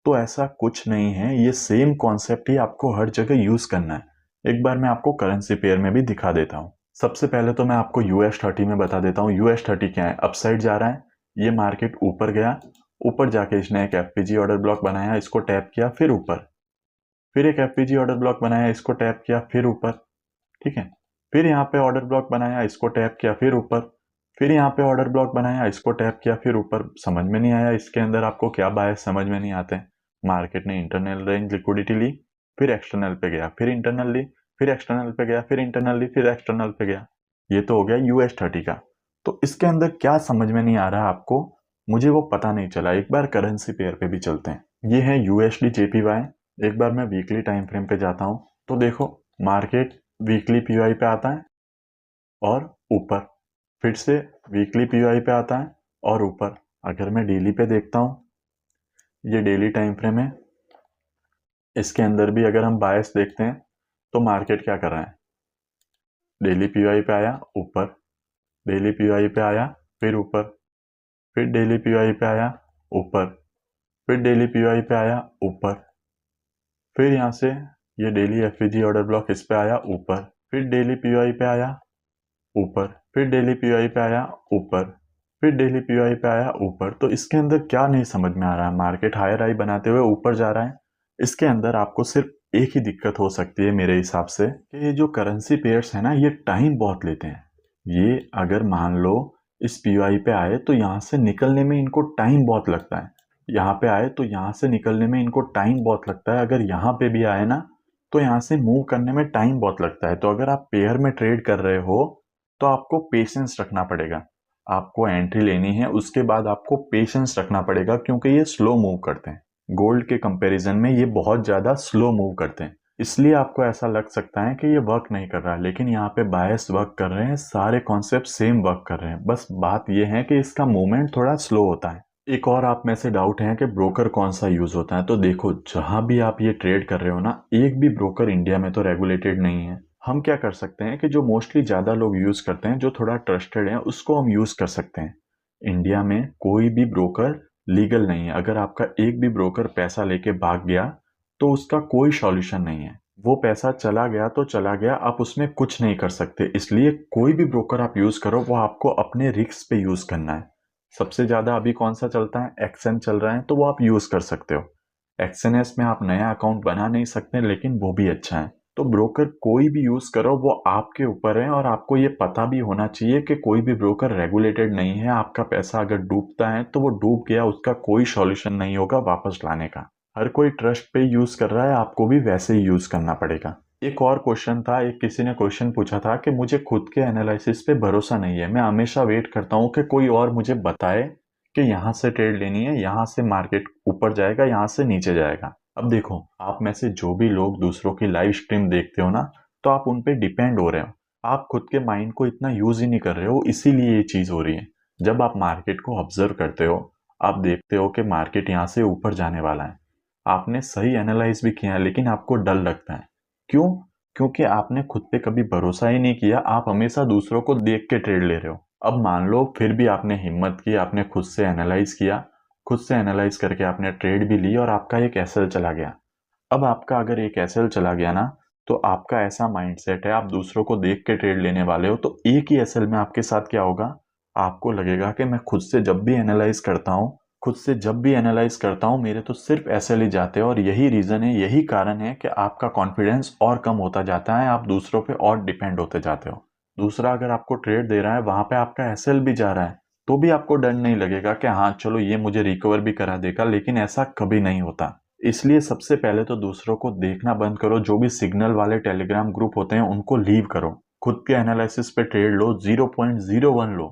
तो ऐसा कुछ नहीं है, ये सेम कॉन्सेप्ट ही आपको हर जगह यूज करना है। एक बार मैं आपको करेंसी पेयर में भी दिखा देता हूँ। सबसे पहले तो मैं आपको US30 में बता देता हूँ। US30 क्या है? अपसाइड जा रहा है, ये मार्केट ऊपर गया, ऊपर जाके इसने एक FPG ऑर्डर ब्लॉक बनाया, इसको टैप किया, फिर ऊपर, फिर एक FPG ऑर्डर ब्लॉक बनाया, इसको टैप किया, फिर ऊपर। ठीक है, फिर यहाँ पे ऑर्डर ब्लॉक बनाया, इसको टैप किया, फिर ऊपर, फिर यहाँ पे ऑर्डर ब्लॉक बनाया, इसको टैप किया, फिर ऊपर। समझ में नहीं आया इसके अंदर आपको क्या बायस? समझ में नहीं आते। मार्केट ने इंटरनल रेंज लिक्विडिटी ली, फिर एक्सटर्नल पे गया, फिर इंटरनल ली, फिर एक्सटर्नल पे गया, फिर इंटरनल ली, फिर एक्सटर्नल पे गया। ये तो हो गया US30 का। तो इसके अंदर क्या समझ में नहीं आ रहा आपको? मुझे वो पता नहीं चला। एक बार करेंसी पेयर पे भी चलते हैं। ये है USD JPY। एक बार मैं वीकली टाइम फ्रेम पे जाता हूँ, तो देखो मार्केट वीकली पीओआई पे आता है और ऊपर, फिर से वीकली पीओआई पे आता है और ऊपर। अगर मैं डेली पे देखता हूँ, ये डेली टाइम फ्रेम है, इसके अंदर भी अगर हम बायस देखते हैं तो मार्केट क्या कर रहा है, डेली पीओआई पे आया ऊपर, डेली पीओआई पे आया फिर ऊपर, फिर डेली पीओआई पे आया ऊपर, फिर डेली पीओआई पे आया ऊपर, फिर यहाँ से ये डेली एफवीजी ऑर्डर ब्लॉक इस पे आया ऊपर, फिर डेली पीओआई पे आया ऊपर, फिर डेली पीओआई पे आया ऊपर, फिर डेली पीओआई पे आया ऊपर। तो इसके अंदर क्या नहीं समझ में आ रहा है, मार्केट हायर हाई बनाते हुए ऊपर जा रहा है। इसके अंदर आपको सिर्फ एक ही दिक्कत हो सकती है मेरे हिसाब से, कि ये जो करेंसी पेयर्स है ना, ये टाइम बहुत लेते हैं। ये अगर मान लो इस पीओआई पे आए तो यहाँ से निकलने में इनको टाइम बहुत लगता है, यहाँ पे आए तो यहाँ से निकलने में इनको टाइम बहुत लगता है। अगर यहाँ पे भी आए ना तो यहाँ से मूव करने में टाइम बहुत लगता है। तो अगर आप पेयर में ट्रेड कर रहे हो तो आपको पेशेंस रखना पड़ेगा। आपको एंट्री लेनी है, उसके बाद आपको पेशेंस रखना पड़ेगा, क्योंकि ये स्लो मूव करते हैं। गोल्ड के कंपैरिजन में ये बहुत ज़्यादा स्लो मूव करते हैं, इसलिए आपको ऐसा लग सकता है कि ये वर्क नहीं कर रहा है, लेकिन यहाँ पे बायस वर्क कर रहे हैं, सारे कॉन्सेप्ट सेम वर्क कर रहे हैं। बस बात ये है कि इसका मूवमेंट थोड़ा स्लो होता है। एक और आप में से डाउट है कि ब्रोकर कौन सा यूज होता है, तो देखो जहां भी आप ये ट्रेड कर रहे हो ना, एक भी ब्रोकर इंडिया में तो रेगुलेटेड नहीं है। हम क्या कर सकते हैं कि जो मोस्टली ज्यादा लोग यूज करते हैं, जो थोड़ा ट्रस्टेड है, उसको हम यूज कर सकते हैं। इंडिया में कोई भी ब्रोकर लीगल नहीं है। अगर आपका एक भी ब्रोकर पैसा लेके भाग गया तो उसका कोई सॉल्यूशन नहीं है। वो पैसा चला गया तो चला गया, आप उसमें कुछ नहीं कर सकते। इसलिए कोई भी ब्रोकर आप यूज करो, वो आपको अपने रिस्क पे यूज करना है। सबसे ज्यादा अभी कौन सा चलता है, एक्सएन चल रहा है, तो वो आप यूज कर सकते हो। एक्सएनएस में आप नया अकाउंट बना नहीं सकते, लेकिन वो भी अच्छा है। तो ब्रोकर कोई भी यूज करो, वो आपके ऊपर है। और आपको ये पता भी होना चाहिए कि कोई भी ब्रोकर रेगुलेटेड नहीं है। आपका पैसा अगर डूबता है तो वो डूब गया, उसका कोई सॉल्यूशन नहीं होगा वापस लाने का। हर कोई ट्रस्ट पे यूज कर रहा है, आपको भी वैसे ही यूज करना पड़ेगा। एक और क्वेश्चन था, एक किसी ने क्वेश्चन पूछा था कि मुझे खुद के एनालिसिस पे भरोसा नहीं है, मैं हमेशा वेट करता हूँ कि कोई और मुझे बताए कि यहाँ से ट्रेड लेनी है, यहाँ से मार्केट ऊपर जाएगा, यहाँ से नीचे जाएगा। अब देखो, आप में से जो भी लोग दूसरों की लाइव स्ट्रीम देखते हो ना, तो आप उन पे डिपेंड हो रहे हो। आप खुद के माइंड को इतना यूज ही नहीं कर रहे हो, इसीलिए ये चीज हो रही है। जब आप मार्केट को ऑब्जर्व करते हो, आप देखते हो कि मार्केट यहाँ से ऊपर जाने वाला है, आपने सही एनालाइज भी किया है, लेकिन आपको डर लगता है। क्यों? क्योंकि आपने खुद पे कभी भरोसा ही नहीं किया, आप हमेशा दूसरों को देख के ट्रेड ले रहे हो। अब मान लो फिर भी आपने हिम्मत की, आपने खुद से एनालाइज किया, खुद से एनालाइज करके आपने ट्रेड भी ली और आपका एक एसएल चला गया। अब आपका अगर एक एसएल चला गया ना, तो आपका ऐसा माइंडसेट है, आप दूसरों को देख के ट्रेड लेने वाले हो, तो एक ही एसएल में आपके साथ क्या होगा, आपको लगेगा कि मैं खुद से जब भी एनालाइज करता हूँ, खुद से जब भी एनालाइज करता हूँ, मेरे तो सिर्फ एसएल ही जाते हैं। और यही रीजन है, यही कारण है कि आपका कॉन्फिडेंस और कम होता जाता है, आप दूसरों पे और डिपेंड होते जाते हो। दूसरा अगर आपको ट्रेड दे रहा है, वहां पे आपका एसएल भी जा रहा है, तो भी आपको डर नहीं लगेगा कि हाँ चलो ये मुझे रिकवर भी करा देगा, लेकिन ऐसा कभी नहीं होता। इसलिए सबसे पहले तो दूसरों को देखना बंद करो। जो भी सिग्नल वाले टेलीग्राम ग्रुप होते हैं उनको लीव करो, खुद के एनालिसिस पे ट्रेड लो, 0.01 लो,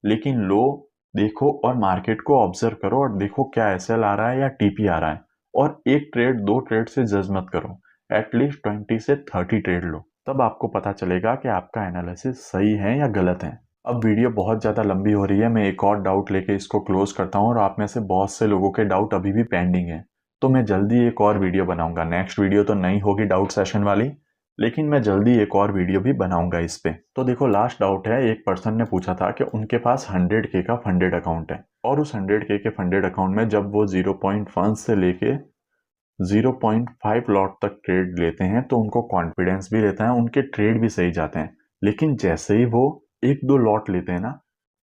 लेकिन लो, देखो और मार्केट को ऑब्जर्व करो और देखो क्या एसएल आ रहा है या टीपी आ रहा है। और एक ट्रेड दो ट्रेड से जज मत करो, एटलीस्ट 20 से 30 ट्रेड लो, तब आपको पता चलेगा कि आपका एनालिसिस सही है या गलत है। अब वीडियो बहुत ज़्यादा लंबी हो रही है, मैं एक और डाउट लेके इसको क्लोज करता हूँ। और आप में से बहुत से लोगों के डाउट अभी भी पेंडिंग है, तो मैं जल्दी एक और वीडियो बनाऊंगा। नेक्स्ट वीडियो तो नहीं होगी डाउट सेशन वाली, लेकिन मैं जल्दी एक और वीडियो भी बनाऊंगा इस पे। तो देखो, लास्ट डाउट है, एक पर्सन ने पूछा था कि उनके पास 100K का फंडेड अकाउंट है, और उस 100K के फंडेड अकाउंट में जब वो 0.1 से लेके 0.5 लॉट तक ट्रेड लेते हैं तो उनको कॉन्फिडेंस भी रहता है, उनके ट्रेड भी सही जाते हैं। लेकिन जैसे ही वो एक दो लॉट लेते हैं ना,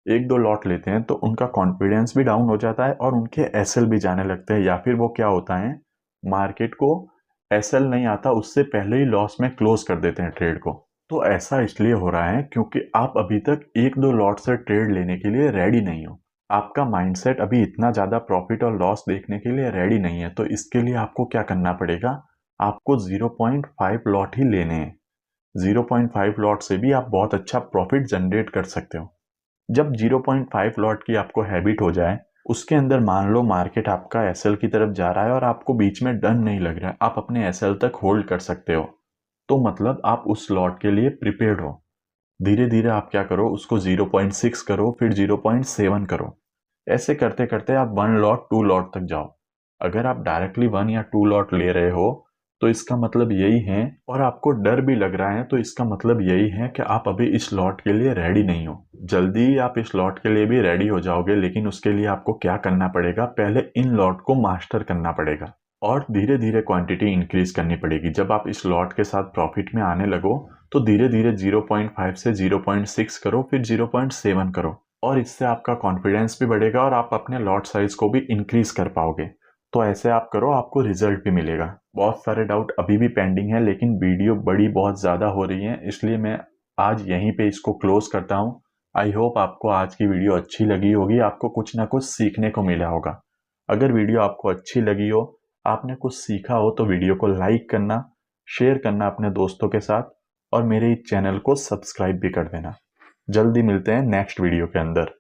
एक दो लॉट लेते हैं, तो उनका कॉन्फिडेंस भी डाउन हो जाता है और उनके एसएल भी जाने लगते हैं। या फिर वो क्या होता है, मार्केट को एसएल नहीं आता उससे पहले ही लॉस में क्लोज कर देते हैं ट्रेड को। तो ऐसा इसलिए हो रहा है क्योंकि आप अभी तक एक दो लॉट से ट्रेड लेने के लिए रेडी नहीं हो। आपका माइंडसेट अभी इतना ज़्यादा प्रॉफिट और लॉस देखने के लिए रेडी नहीं है। तो इसके लिए आपको क्या करना पड़ेगा, आपको 0.5 लॉट ही लेने हैं। 0.5 लॉट से भी आप बहुत अच्छा प्रॉफिट जनरेट कर सकते हो। जब 0.5 लॉट की आपको हैबिट हो जाए, उसके अंदर मान लो मार्केट आपका एसएल की तरफ जा रहा है और आपको बीच में डर नहीं लग रहा है, आप अपने एसएल तक होल्ड कर सकते हो। तो मतलब आप उस लॉट के लिए प्रिपेयर्ड हो। धीरे धीरे आप क्या करो, उसको 0.6 करो, फिर 0.7 करो। ऐसे करते करते आप 1 लॉट 2 लॉट तक जाओ। अगर आप डायरेक्टली 1 या 2 लॉट ले रहे हो तो इसका मतलब यही है, और आपको डर भी लग रहा है तो इसका मतलब यही है कि आप अभी इस लॉट के लिए रेडी नहीं हो। जल्दी ही आप इस लॉट के लिए भी रेडी हो जाओगे, लेकिन उसके लिए आपको क्या करना पड़ेगा, पहले इन लॉट को मास्टर करना पड़ेगा और धीरे धीरे क्वांटिटी इंक्रीज करनी पड़ेगी। जब आप इस लॉट के साथ प्रॉफिट में आने लगो तो धीरे धीरे 0.5 से 0.6 करो, फिर 0.7 करो, और इससे आपका कॉन्फिडेंस भी बढ़ेगा और आप अपने लॉट साइज को भी इंक्रीज कर पाओगे। तो ऐसे आप करो, आपको रिजल्ट भी मिलेगा। बहुत सारे डाउट अभी भी पेंडिंग है, लेकिन वीडियो बड़ी बहुत ज़्यादा हो रही है, इसलिए मैं आज यहीं पे इसको क्लोज करता हूँ। आई होप आपको आज की वीडियो अच्छी लगी होगी, आपको कुछ ना कुछ सीखने को मिला होगा। अगर वीडियो आपको अच्छी लगी हो, आपने कुछ सीखा हो, तो वीडियो को लाइक करना, शेयर करना अपने दोस्तों के साथ, और मेरे इस चैनल को सब्सक्राइब भी कर देना। जल्दी मिलते हैं नेक्स्ट वीडियो के अंदर।